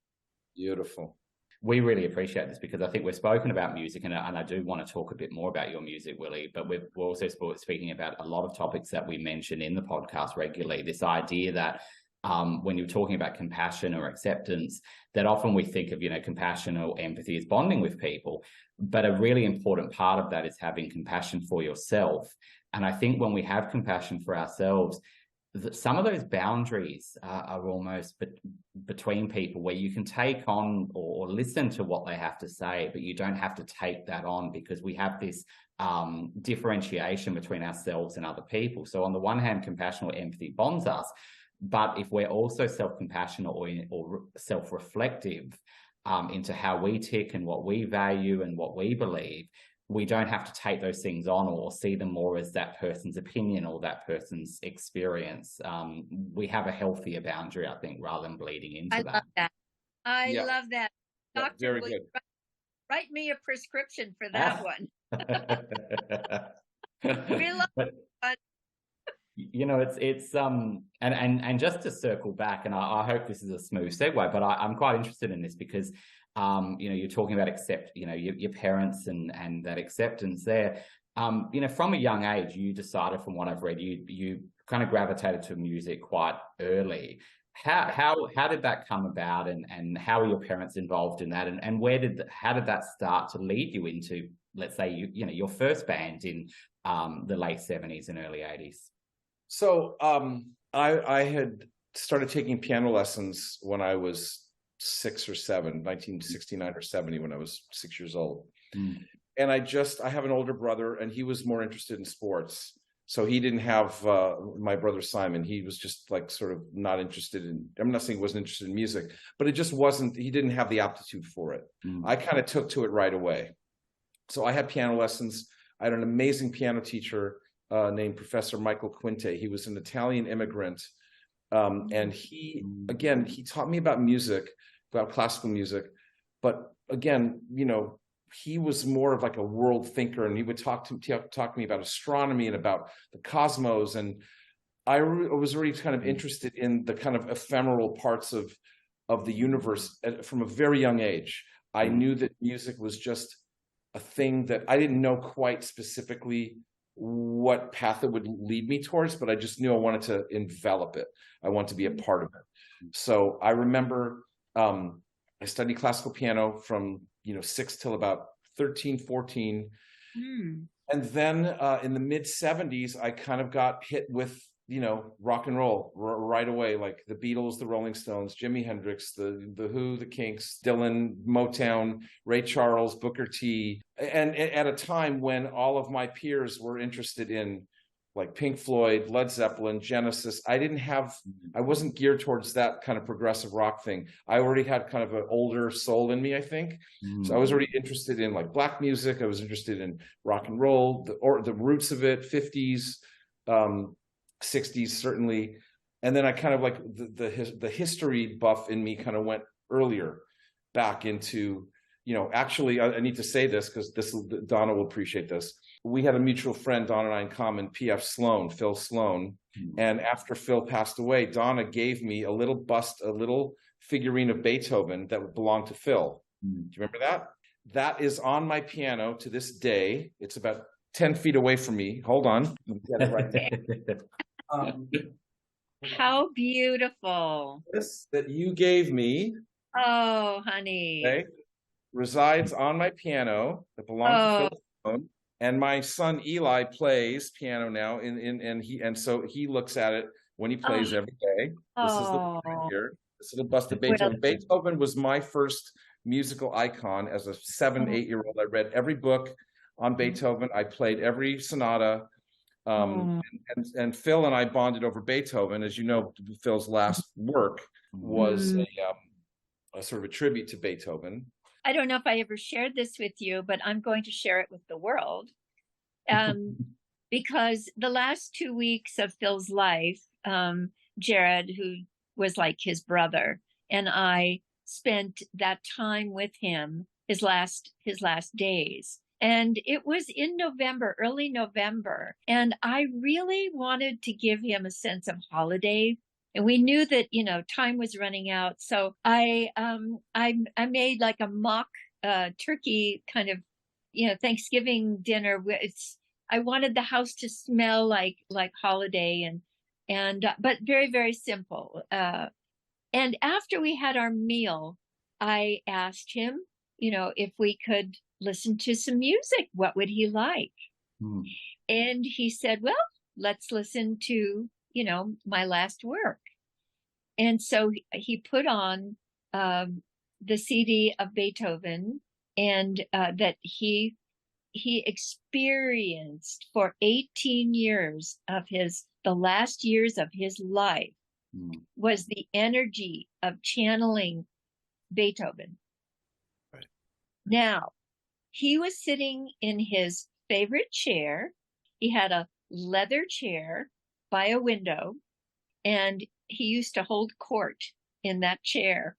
Speaker 4: Beautiful.
Speaker 3: We really appreciate this, because I think we've spoken about music, and I do want to talk a bit more about your music, Willie, but we're also speaking about a lot of topics that we mention in the podcast regularly. This idea that when you're talking about compassion or acceptance, that often we think of, compassion or empathy as bonding with people. But a really important part of that is having compassion for yourself. And I think when we have compassion for ourselves, some of those boundaries are almost between people, where you can take on or listen to what they have to say, but you don't have to take that on, because we have this differentiation between ourselves and other people. So on the one hand, compassion or empathy bonds us. But if we're also self-compassionate or self-reflective into how we tick and what we value and what we believe, we don't have to take those things on or see them more as that person's opinion or that person's experience. We have a healthier boundary, I think, rather than bleeding into that.
Speaker 2: I love that. Doctor,
Speaker 4: very good.
Speaker 2: Write me a prescription for that one. We love it.
Speaker 3: It's and just to circle back, and I hope this is a smooth segue, but I'm quite interested in this because you're talking about your parents and that acceptance there. From a young age, you decided, from what I've read, you kind of gravitated to music quite early. How did that come about, and how were your parents involved in that, and how did that start to lead you into, let's say, your first band in the late 70s and early 80s?
Speaker 4: So I had started taking piano lessons when I was 6 or 7, 1969 or 70, when I was 6 years old. And I have an older brother, and he was more interested in sports. So he didn't have my brother Simon. He was just like sort of not interested in, I'm not saying he wasn't interested in music, but it just wasn't, he didn't have the aptitude for it. I kind of took to it right away. So I had piano lessons. I had an amazing piano teacher named Professor Michael Quinte. He was an Italian immigrant. And he taught me about music, about classical music. But again, he was more of like a world thinker, and he would talk to me about astronomy and about the cosmos. And I was already kind of interested in the kind of ephemeral parts of the universe from a very young age. I knew that music was just a thing that I didn't know quite specifically what path it would lead me towards, but I just knew I wanted to envelop it. I wanted to be a part of it. So I remember I studied classical piano from 6 till about 13, 14. And then in the mid 70s, I kind of got hit with, rock and roll right away, like the Beatles, the Rolling Stones, Jimi Hendrix, the Who, the Kinks, Dylan, Motown, Ray Charles, Booker T. And at a time when all of my peers were interested in like Pink Floyd, Led Zeppelin, Genesis. I wasn't geared towards that kind of progressive rock thing. I already had kind of an older soul in me, I think. So I was already interested in like black music. I was interested in rock and roll, the roots of it, 50s, 60s, certainly. And then I kind of like the history buff in me kind of went earlier back into, actually, I need to say this because Donna will appreciate this. We had a mutual friend, Donna and I, in common, P.F. Sloan, Phil Sloan. And after Phil passed away, Donna gave me a little figurine of Beethoven that belonged to Phil. Do you remember that? That is on my piano to this day. It's about 10 feet away from me. Hold on. Get it right there.
Speaker 2: How beautiful.
Speaker 4: This that you gave me.
Speaker 2: Oh, honey.
Speaker 4: Okay, resides on my piano that belongs to Phil Sloan. And my son Eli plays piano now, and so he looks at it when he plays every day. This is the one here. This little bust of Beethoven. Beethoven was my first musical icon as a 7, 8-year-old. I read every book on Beethoven. I played every sonata. And Phil and I bonded over Beethoven. As you know, Phil's last work was a sort of a tribute to Beethoven.
Speaker 2: I don't know if I ever shared this with you, but I'm going to share it with the world. Because the last 2 weeks of Phil's life, Jared, who was like his brother, and I spent that time with him his last days. And it was in November, early November. And I really wanted to give him a sense of holiday. And we knew that, time was running out. So I made like a mock turkey kind of, Thanksgiving dinner. I wanted the house to smell like holiday and but very, very simple. And after we had our meal, I asked him, if we could listen to some music, what would he like? And he said, well, let's listen to, my last work. And so he put on the CD of Beethoven, and that he experienced for 18 years of the last years of his life was the energy of channeling Beethoven. Right. Now, he was sitting in his favorite chair. He had a leather chair by a window, and he used to hold court in that chair.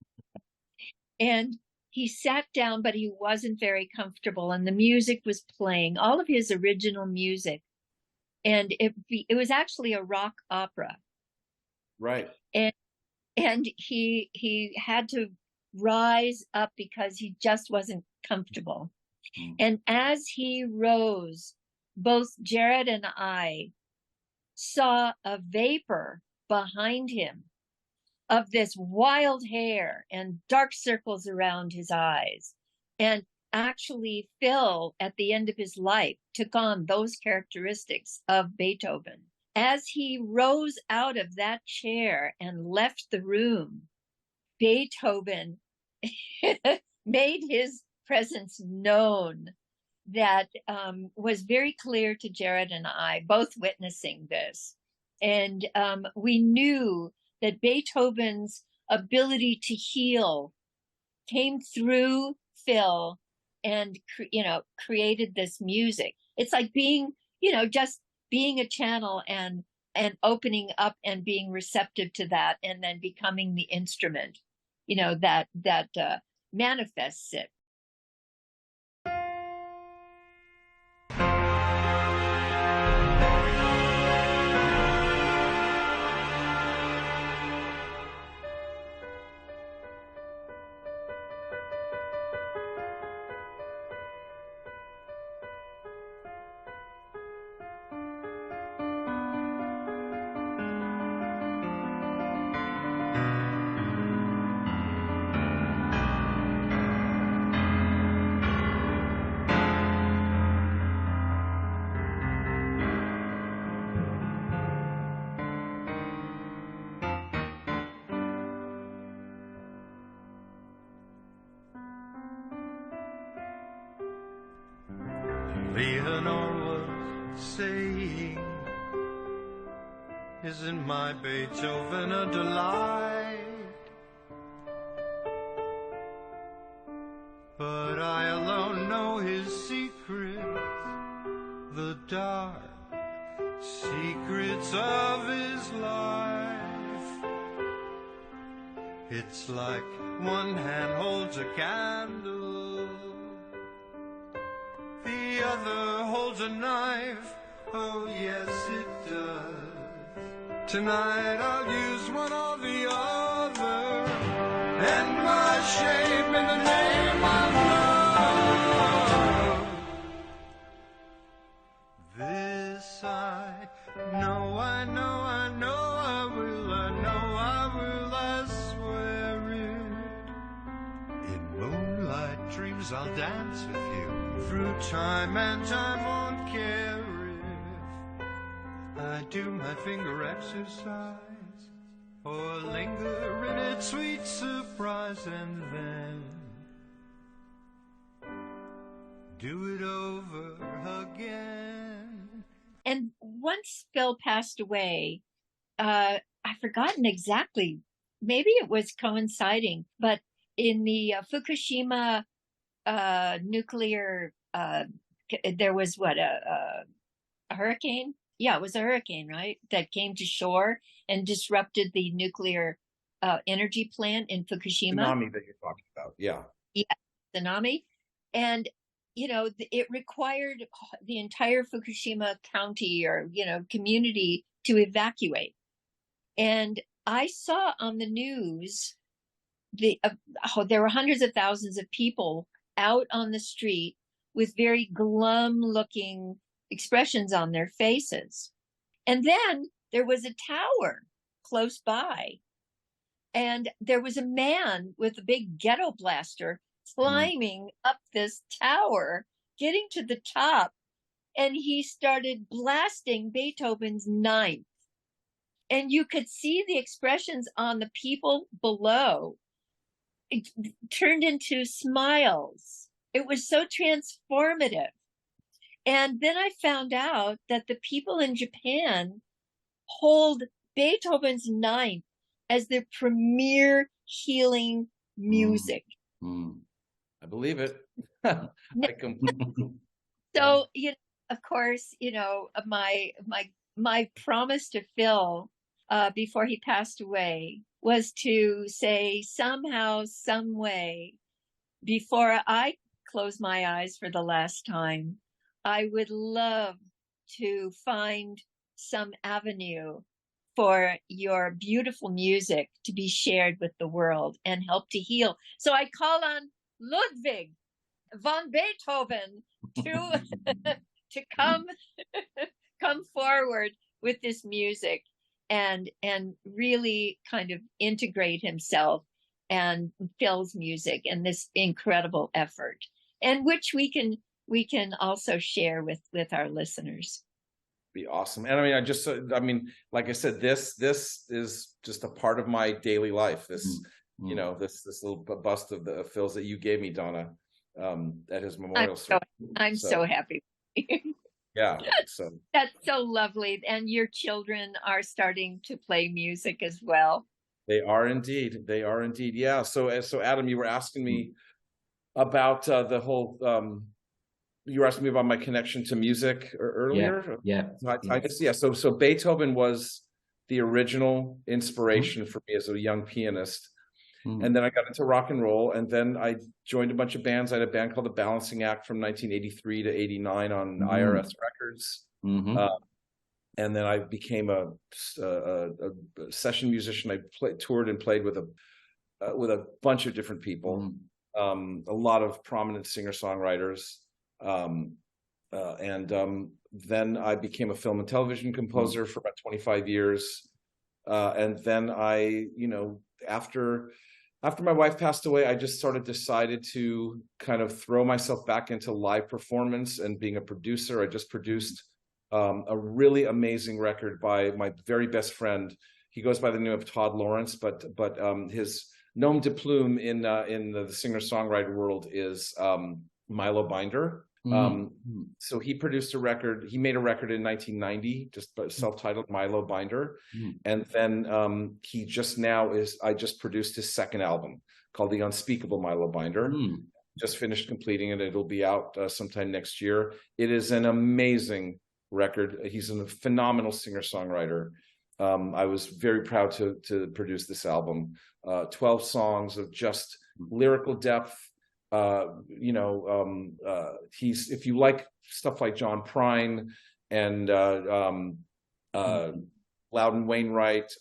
Speaker 2: And he sat down, but he wasn't very comfortable, and the music was playing, all of his original music. And it was actually a rock opera.
Speaker 4: Right.
Speaker 2: And he had to rise up because he just wasn't comfortable. And as he rose, both Jared and I saw a vapor behind him of this wild hair and dark circles around his eyes. And actually, Phil, at the end of his life, took on those characteristics of Beethoven. As he rose out of that chair and left the room, Beethoven made his presence known. That was very clear to Jared and I, both witnessing this. And we knew that Beethoven's ability to heal came through Phil and, created this music. It's like being, just being a channel and opening up and being receptive to that, and then becoming the instrument, that manifests it.
Speaker 9: Leonard was saying, isn't my Beethoven a delight? But I alone know his secrets, the dark secrets of his life. It's like one hand holds a candle, the other holds a knife. Oh yes it does. Tonight I'll use one or the other, and my shame in the name of love. This I know, I know, I know I will, I know I will, I swear it. In moonlight dreams I'll dance with you, through time and time won't care if I do my finger exercise or linger in its sweet surprise, and then do it over again.
Speaker 2: And once Phil passed away, I've forgotten exactly, maybe it was coinciding, but in the Fukushima nuclear, there was a hurricane? Yeah, it was a hurricane, right? That came to shore and disrupted the nuclear energy plant in Fukushima.
Speaker 4: Tsunami that you're talking about, yeah.
Speaker 2: Yeah, tsunami. And, it required the entire Fukushima county or, community to evacuate. And I saw on the news, there were hundreds of thousands of people out on the street with very glum looking expressions on their faces. And then there was a tower close by, and there was a man with a big ghetto blaster climbing up this tower, getting to the top, and he started blasting Beethoven's Ninth. And you could see the expressions on the people below. It turned into smiles. It was so transformative. And then I found out that the people in Japan hold Beethoven's Ninth as their premier healing music.
Speaker 4: I believe it.
Speaker 2: So, of course, my promise to Phil before he passed away was to say somehow, some way, before I close my eyes for the last time, I would love to find some avenue for your beautiful music to be shared with the world and help to heal. So I call on Ludwig von Beethoven to come come forward with this music and really kind of integrate himself and Phil's music and this incredible effort, and which we can also share with our listeners.
Speaker 4: Be awesome. And I mean, like I said, this is just a part of my daily life. This, you know, this little bust of the Phil's that you gave me, Donna, at his memorial service.
Speaker 2: I'm so happy.
Speaker 4: Yeah. So
Speaker 2: that's so lovely. And your children are starting to play music as well.
Speaker 4: They are indeed. They are indeed. Yeah. So Adam, you were asking me about the whole. You were asking me about my connection to music earlier.
Speaker 3: Yeah.
Speaker 4: I guess, yeah. So Beethoven was the original inspiration for me as a young pianist. And then I got into rock and roll, and then I joined a bunch of bands. I had a band called The Balancing Act from 1983 to 89 on IRS Records. And then I became a session musician. I toured and played with a bunch of different people, a lot of prominent singer-songwriters. Then I became a film and television composer for about 25 years. And then I, you know, after my wife passed away, I just sort of decided to kind of throw myself back into live performance and being a producer. I just produced a really amazing record by my very best friend. He goes by the name of Todd Lawrence, but his nom de plume in the singer-songwriter world is Milo Binder. So he produced a record. He made a record in 1990, just self-titled Milo Binder. And then I just produced his second album called The Unspeakable Milo Binder. Just finished completing it. It'll be out sometime next year. It is an amazing record. He's a phenomenal singer-songwriter. I was very proud to produce this album. 12 songs of just lyrical depth. If you like stuff like John Prine and Loudon Wainwright,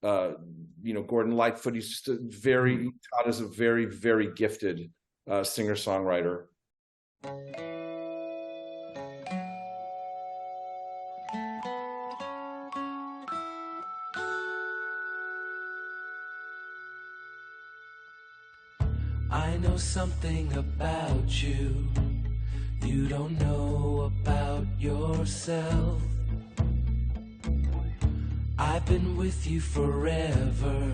Speaker 4: Gordon Lightfoot, he's just Todd is a very, very gifted singer-songwriter.
Speaker 8: I know something about you you don't know about yourself. I've been with you forever,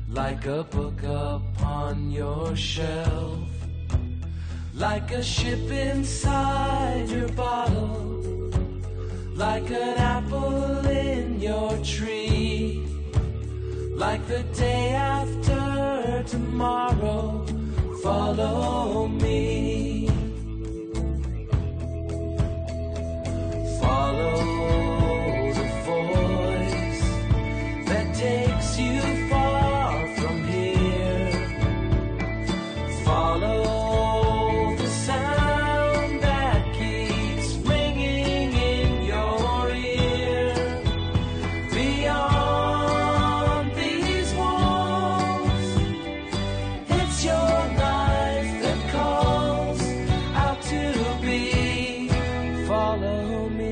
Speaker 8: like a book upon your shelf, like a ship inside your bottle, like an apple in your tree, like the day after tomorrow. Follow me. Follow the voice that takes you far from here. Follow the sound that keeps ringing in your ear. Beyond these walls, it's your life that calls out to be. Follow me.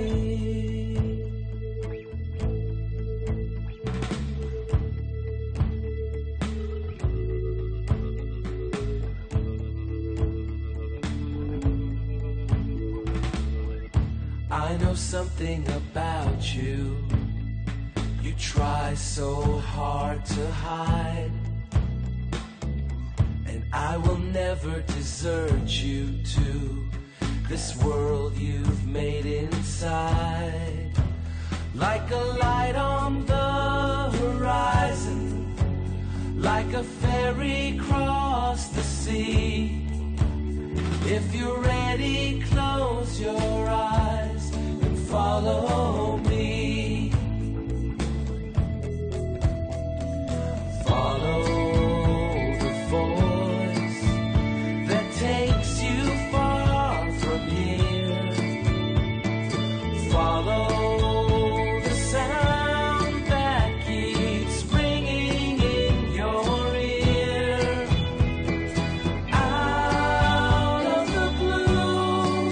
Speaker 8: I know something about you. You try so hard to hide, and I will never desert you to this world you've made inside. Like a light on the horizon, like a ferry across the sea. If you're ready, close your eyes and follow me. Follow the voice that takes you far from here. Follow the sound that keeps ringing in your ear. Out of the blue,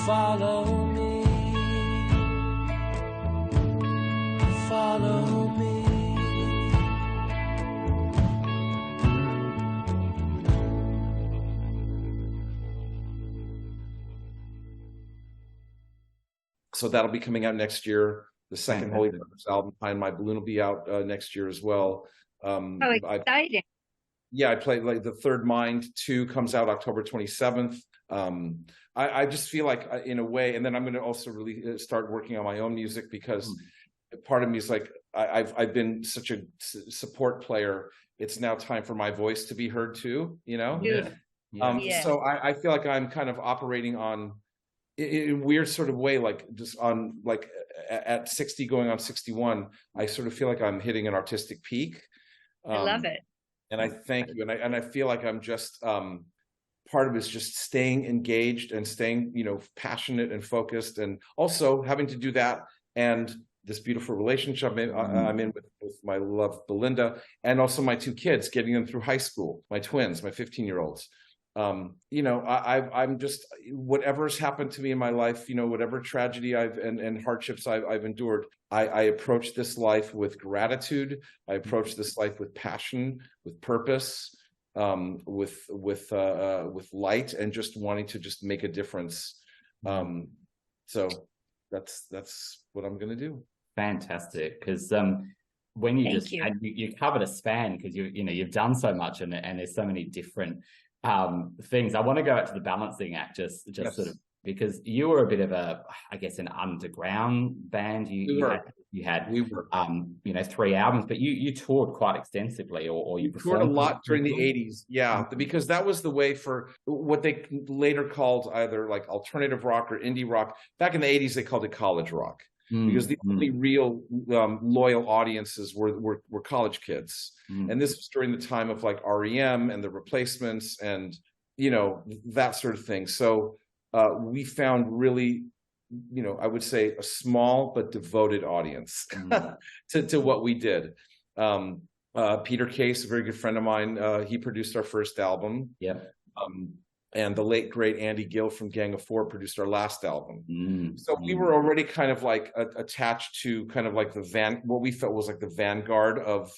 Speaker 8: Follow me, follow me.
Speaker 4: So that'll be coming out next year. The second Holy Brothers album, Behind My Balloon, will be out next year as well.
Speaker 2: Oh, exciting.
Speaker 4: I play like the Third Mind 2 comes out October 27th. I just feel like in a way, and then I'm going to also really start working on my own music, because part of me is like, I've been such a support player. It's now time for my voice to be heard too, you know?
Speaker 2: Yeah.
Speaker 4: So I feel like I'm kind of operating on, in a weird sort of way, like just on, like at 60 going on 61, I sort of feel like I'm hitting an artistic peak.
Speaker 2: I love it.
Speaker 4: And I thank you. And I feel like I'm just, part of it is just staying engaged and staying, you know, passionate and focused, and also having to do that and this beautiful relationship I'm in with my love, Belinda, and also my 2 kids, getting them through high school, my twins, my 15-year-olds. You know, I'm just, whatever's happened to me in my life, you know, whatever tragedy and hardships I've endured, I approach this life with gratitude. I approach this life with passion, with purpose, with light, and just wanting to just make a difference. So that's what I'm going to do.
Speaker 3: Fantastic. Because when you you covered a span, because you've done so much, and there's so many different things. I want to go back to the balancing act, just
Speaker 4: Yes.
Speaker 3: sort of, because you were a bit of a, I guess, an underground band. You had 3 albums, but you toured quite extensively, or you
Speaker 4: toured a lot during the 80s. Yeah, because that was the way for what they later called either like alternative rock or indie rock. Back in the 80s, they called it college rock. Because the only real loyal audiences were college kids. And this was during the time of like REM and the Replacements and, you know, that sort of thing. So we found really, you know, I would say a small but devoted audience to what we did. Peter Case, a very good friend of mine, he produced our first album.
Speaker 3: Yeah.
Speaker 4: And the late, great Andy Gill from Gang of Four produced our last album. So we were already kind of like attached to kind of like what we felt was like the vanguard of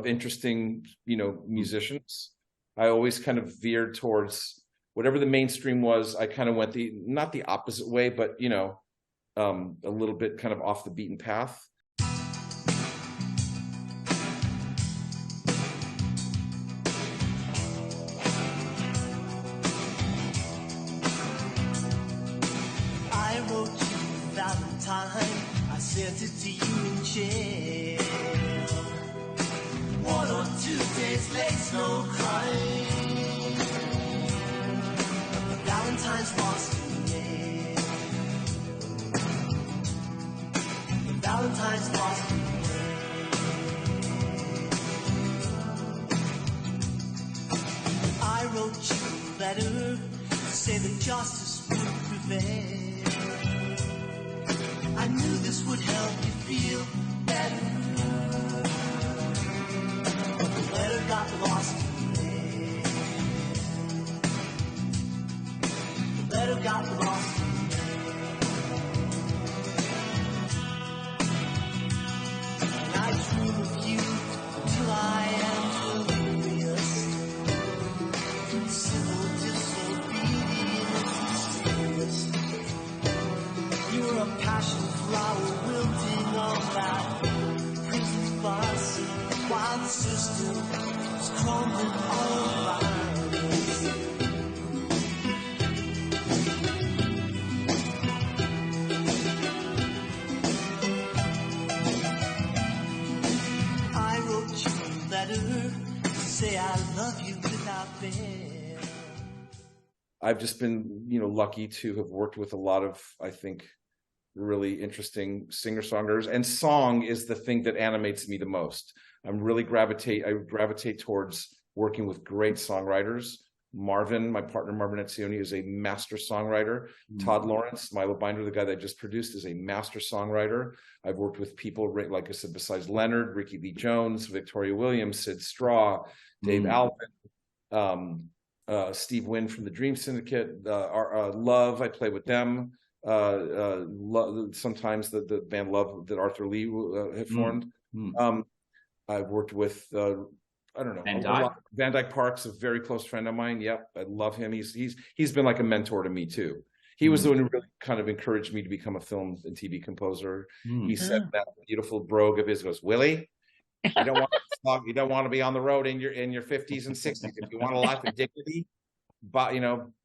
Speaker 4: interesting, you know, musicians. I always kind of veered towards whatever the mainstream was. I kind of went not the opposite way, but, you know, a little bit kind of off the beaten path.
Speaker 8: I sent it to you in jail. 1 or 2 days late, no crying. Valentine's lost in the mail. Valentine's lost in the mail. I wrote you a letter to say that justice would prevail. I knew this would help you feel better, but the letter got lost in the mail. The letter got lost in the mail. And I dream of you till I am delirious. Civil disobedience, mysterious. You're a passion flower wilting on that prison bus, while the system is crumbling all around us. I wrote you a letter to say I love you without fail.
Speaker 4: I've just been, you know, lucky to have worked with a lot of, I think, really interesting singer-songwriters, and song is the thing that animates me the most. I gravitate towards working with great songwriters. My partner Marvin Etzioni, is a master songwriter. Todd Lawrence, Milo Binder, the guy that I just produced, is a master songwriter. I've worked with people, like I said, besides Leonard, Ricky Lee Jones, Victoria Williams, Sid Straw, Dave Alvin, Steve Wynn from the Dream Syndicate, Love, I play with them. sometimes the band Love that Arthur Lee had formed. I've worked with I don't know, Van Dyke Park's a very close friend of mine. Yep, I love him. He's been like a mentor to me too. He was the one who really kind of encouraged me to become a film and TV composer. He said that beautiful brogue of his goes, Willie, you don't want to be on the road in your 50s and 60s. If you want a life of dignity, but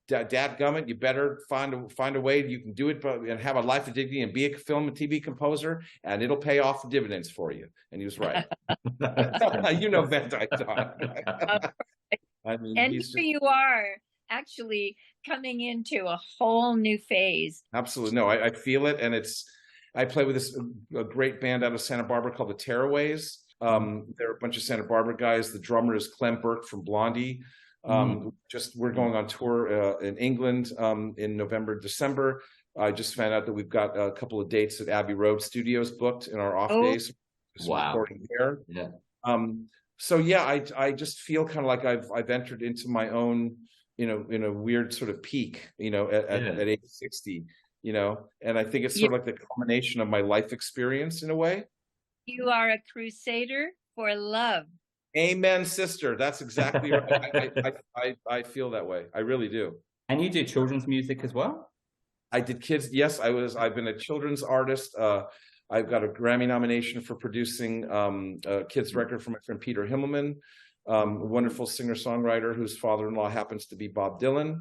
Speaker 4: dadgummit, you better find a way you can do it, and have a life of dignity and be a film and TV composer, and it'll pay off the dividends for you. And he was right. Van Dyke. I mean,
Speaker 2: and here you are actually coming into a whole new phase.
Speaker 4: Absolutely. No, I feel it. And I play with a great band out of Santa Barbara called the Tearaways. They're a bunch of Santa Barbara guys. The drummer is Clem Burke from Blondie. We're going on tour in England in November, December. I just found out that we've got a couple of dates at Abbey Road Studios booked in our off days. Recording there. Yeah. So yeah, I just feel kind of like I've entered into my own, in a weird sort of peak, at age 60, and I think it's sort of like the culmination of my life experience in a way.
Speaker 2: You are a crusader for love.
Speaker 4: Amen, sister. That's exactly right. I feel that way. I really do.
Speaker 3: And you do children's music as well?
Speaker 4: I did kids. Yes, I've been a children's artist. I've got a Grammy nomination for producing a kids record for my friend Peter Himmelman, a wonderful singer-songwriter whose father-in-law happens to be Bob Dylan.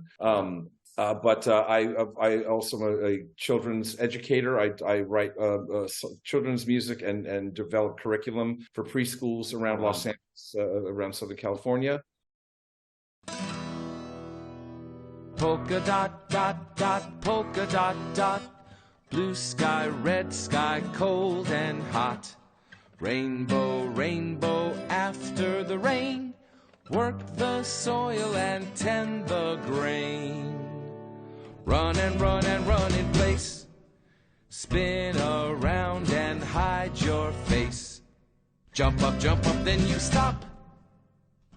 Speaker 4: But I also am a children's educator. I write children's music and develop curriculum for preschools around Los Angeles, around Southern California.
Speaker 8: Polka dot, dot, dot, polka dot, dot. Blue sky, red sky, cold and hot. Rainbow, rainbow after the rain. Work the soil and tend the grain. Run and run and run in place. Spin around and hide your face. Jump up, then you stop.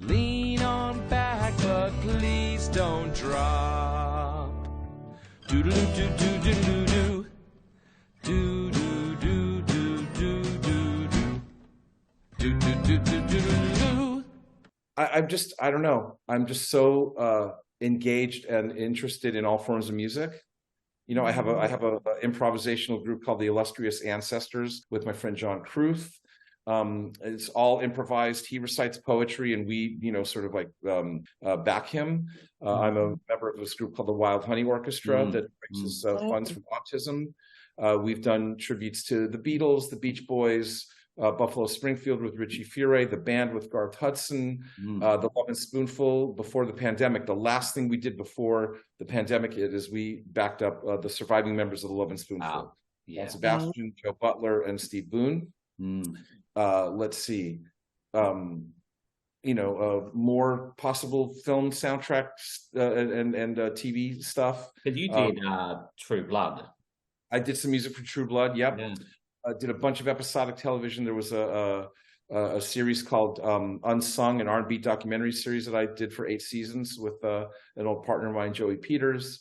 Speaker 8: Lean on back, but please don't drop. Do-do-do-do-do-do-do.
Speaker 4: I don't know. I'm just so engaged and interested in all forms of music. I have a improvisational group called the Illustrious Ancestors with my friend John Kruth. It's all improvised. He recites poetry and we, sort of like back him. I'm a member of this group called the Wild Honey Orchestra that raises funds for autism. We've done tributes to the Beatles, the Beach Boys, Buffalo Springfield with Richie Furay, the band with Garth Hudson, the Love and Spoonful before the pandemic. The last thing we did before the pandemic is we backed up the surviving members of the Love and Spoonful. Sebastian, Joe Butler, and Steve Boone. Let's see. More possible film soundtracks and TV stuff.
Speaker 3: But you did True Blood.
Speaker 4: I did some music for True Blood. Yep. Yeah. Did a bunch of episodic television. There was a series called Unsung, an R&B documentary series that I did for 8 seasons with an old partner of mine, Joey Peters.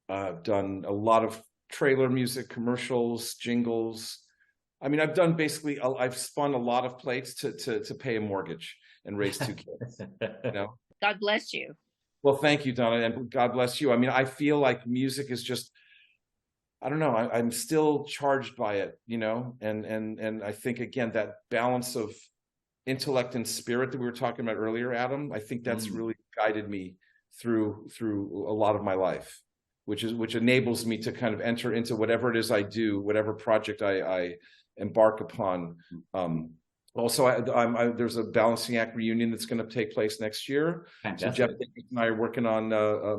Speaker 4: I've done a lot of trailer music, commercials, jingles. I mean, I've spun a lot of plates to pay a mortgage and raise 2 kids.
Speaker 2: God bless you.
Speaker 4: Well, thank you, Donna, and God bless you. I mean, I feel like music is just, I don't know, I'm still charged by it, and I think, again, that balance of intellect and spirit that we were talking about earlier, Adam, I think that's really guided me through a lot of my life, which enables me to kind of enter into whatever it is I do, whatever project I embark upon. Also, there's a Balancing Act reunion that's going to take place next year. Fantastic. So Jeff and I are working on,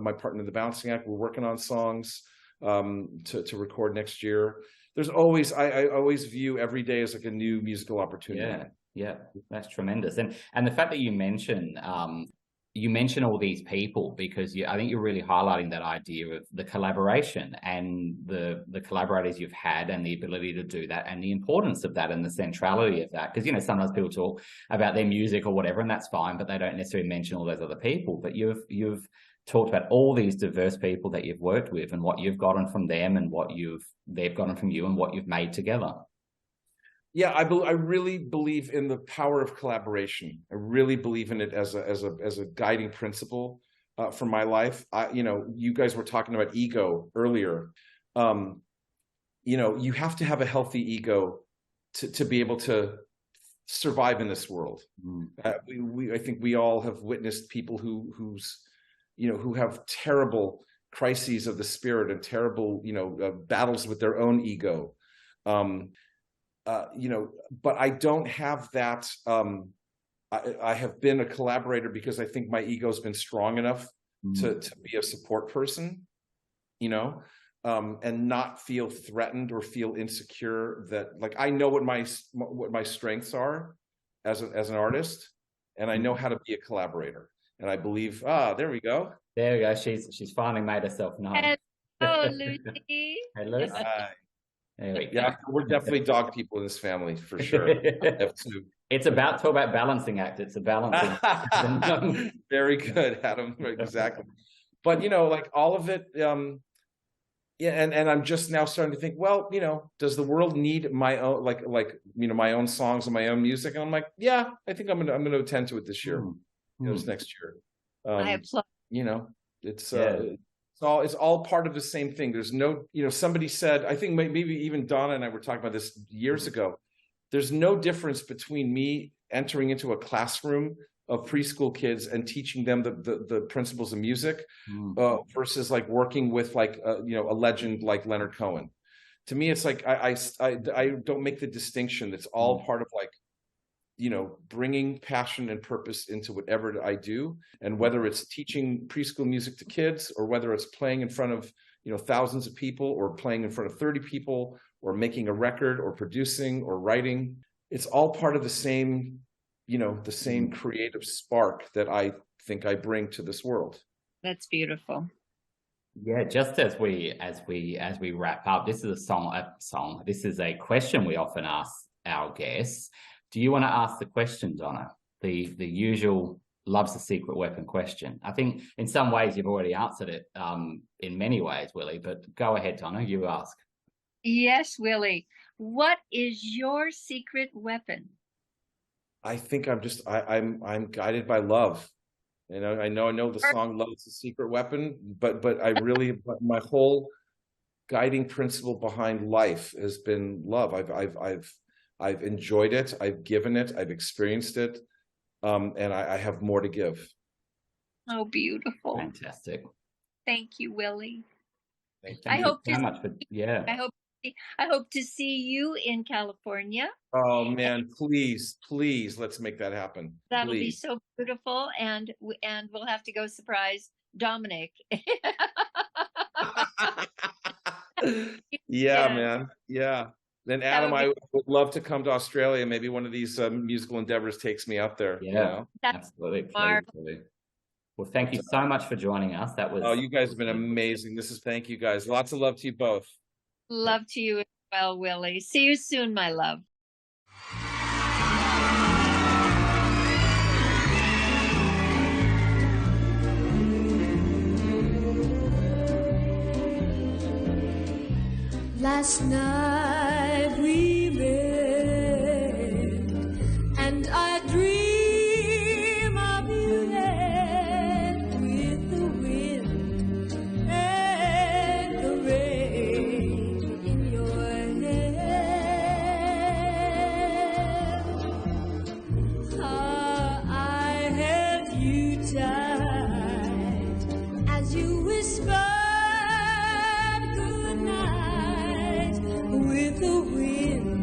Speaker 4: my partner in the Balancing Act, we're working on songs to record next year. There's always, I always view every day as like a new musical opportunity.
Speaker 3: Yeah, that's tremendous. And the fact that you mention all these people, because I think you're really highlighting that idea of the collaboration and the collaborators you've had and the ability to do that and the importance of that and the centrality of that. Because, sometimes people talk about their music or whatever, and that's fine, but they don't necessarily mention all those other people. But you've talked about all these diverse people that you've worked with and what you've gotten from them and what they've gotten from you and what you've made together.
Speaker 4: Yeah, I really believe in the power of collaboration. I really believe in it as a guiding principle for my life. You guys were talking about ego earlier. You have to have a healthy ego to be able to survive in this world. I think we all have witnessed people who have terrible crises of the spirit and terrible battles with their own ego. But I don't have that. I have been a collaborator because I think my ego's been strong enough to be a support person, and not feel threatened or feel insecure. That, like, I know what my strengths are as an artist, and I know how to be a collaborator. And I believe, there we go.
Speaker 3: There we go. She's finally made herself known.
Speaker 2: Hello, Lucy.
Speaker 3: Hey, Lucy. There we go.
Speaker 4: Yeah, we're definitely dog people in this family, for sure.
Speaker 3: It's about talk about balancing act. It's a balancing.
Speaker 4: Very good, Adam. Exactly. But like all of it, and I'm just now starting to think, well, does the world need my own my own songs and my own music? And I'm like, yeah, I think I'm gonna attend to it this year. This next year.
Speaker 2: I applaud.
Speaker 4: It's all part of the same thing. There's no, somebody said, I think maybe even Donna and I were talking about this years ago. There's no difference between me entering into a classroom of preschool kids and teaching them the principles of music versus like working with a legend like Leonard Cohen. To me, it's like I don't make the distinction. It's all part of bringing passion and purpose into whatever I do. And whether it's teaching preschool music to kids, or whether it's playing in front of, thousands of people, or playing in front of 30 people, or making a record, or producing, or writing, it's all part of the same, the same creative spark that I think I bring to this world.
Speaker 2: That's beautiful.
Speaker 3: Yeah, just as we wrap up, this is this is a question we often ask our guests. Do you want to ask the question, Donna? The usual love's a secret weapon question. I think in some ways you've already answered it, in many ways, Willie, but go ahead, Donna, you ask.
Speaker 2: Yes, Willie. What is your secret weapon?
Speaker 4: I think I'm guided by love. I know the song "Love's a Secret Weapon," but my whole guiding principle behind life has been love. I've enjoyed it. I've given it. I've experienced it, and I have more to give.
Speaker 2: Oh, beautiful!
Speaker 3: Fantastic.
Speaker 2: Thank you, Willie.
Speaker 3: Thank you so much for
Speaker 2: I hope to see you in California.
Speaker 4: Oh man, please, let's make that happen.
Speaker 2: That'll be so beautiful, and we'll have to go surprise Dominic.
Speaker 4: Yeah, man. Yeah. Then Adam, I would love to come to Australia. Maybe one of these musical endeavors takes me up there.
Speaker 3: Yeah, absolutely. Please. Well, thank you so much for joining us. That was.
Speaker 4: Oh, you guys have been amazing. Thank you guys. Lots of love to you both.
Speaker 2: Love to you as well, Willie. See you soon, my love.
Speaker 1: Last night we met, and I dream of you yet, with the wind and the rain in your hair. I held you tight as you whispered with the wind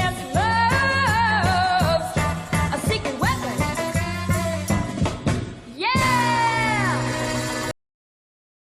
Speaker 1: Yes, love.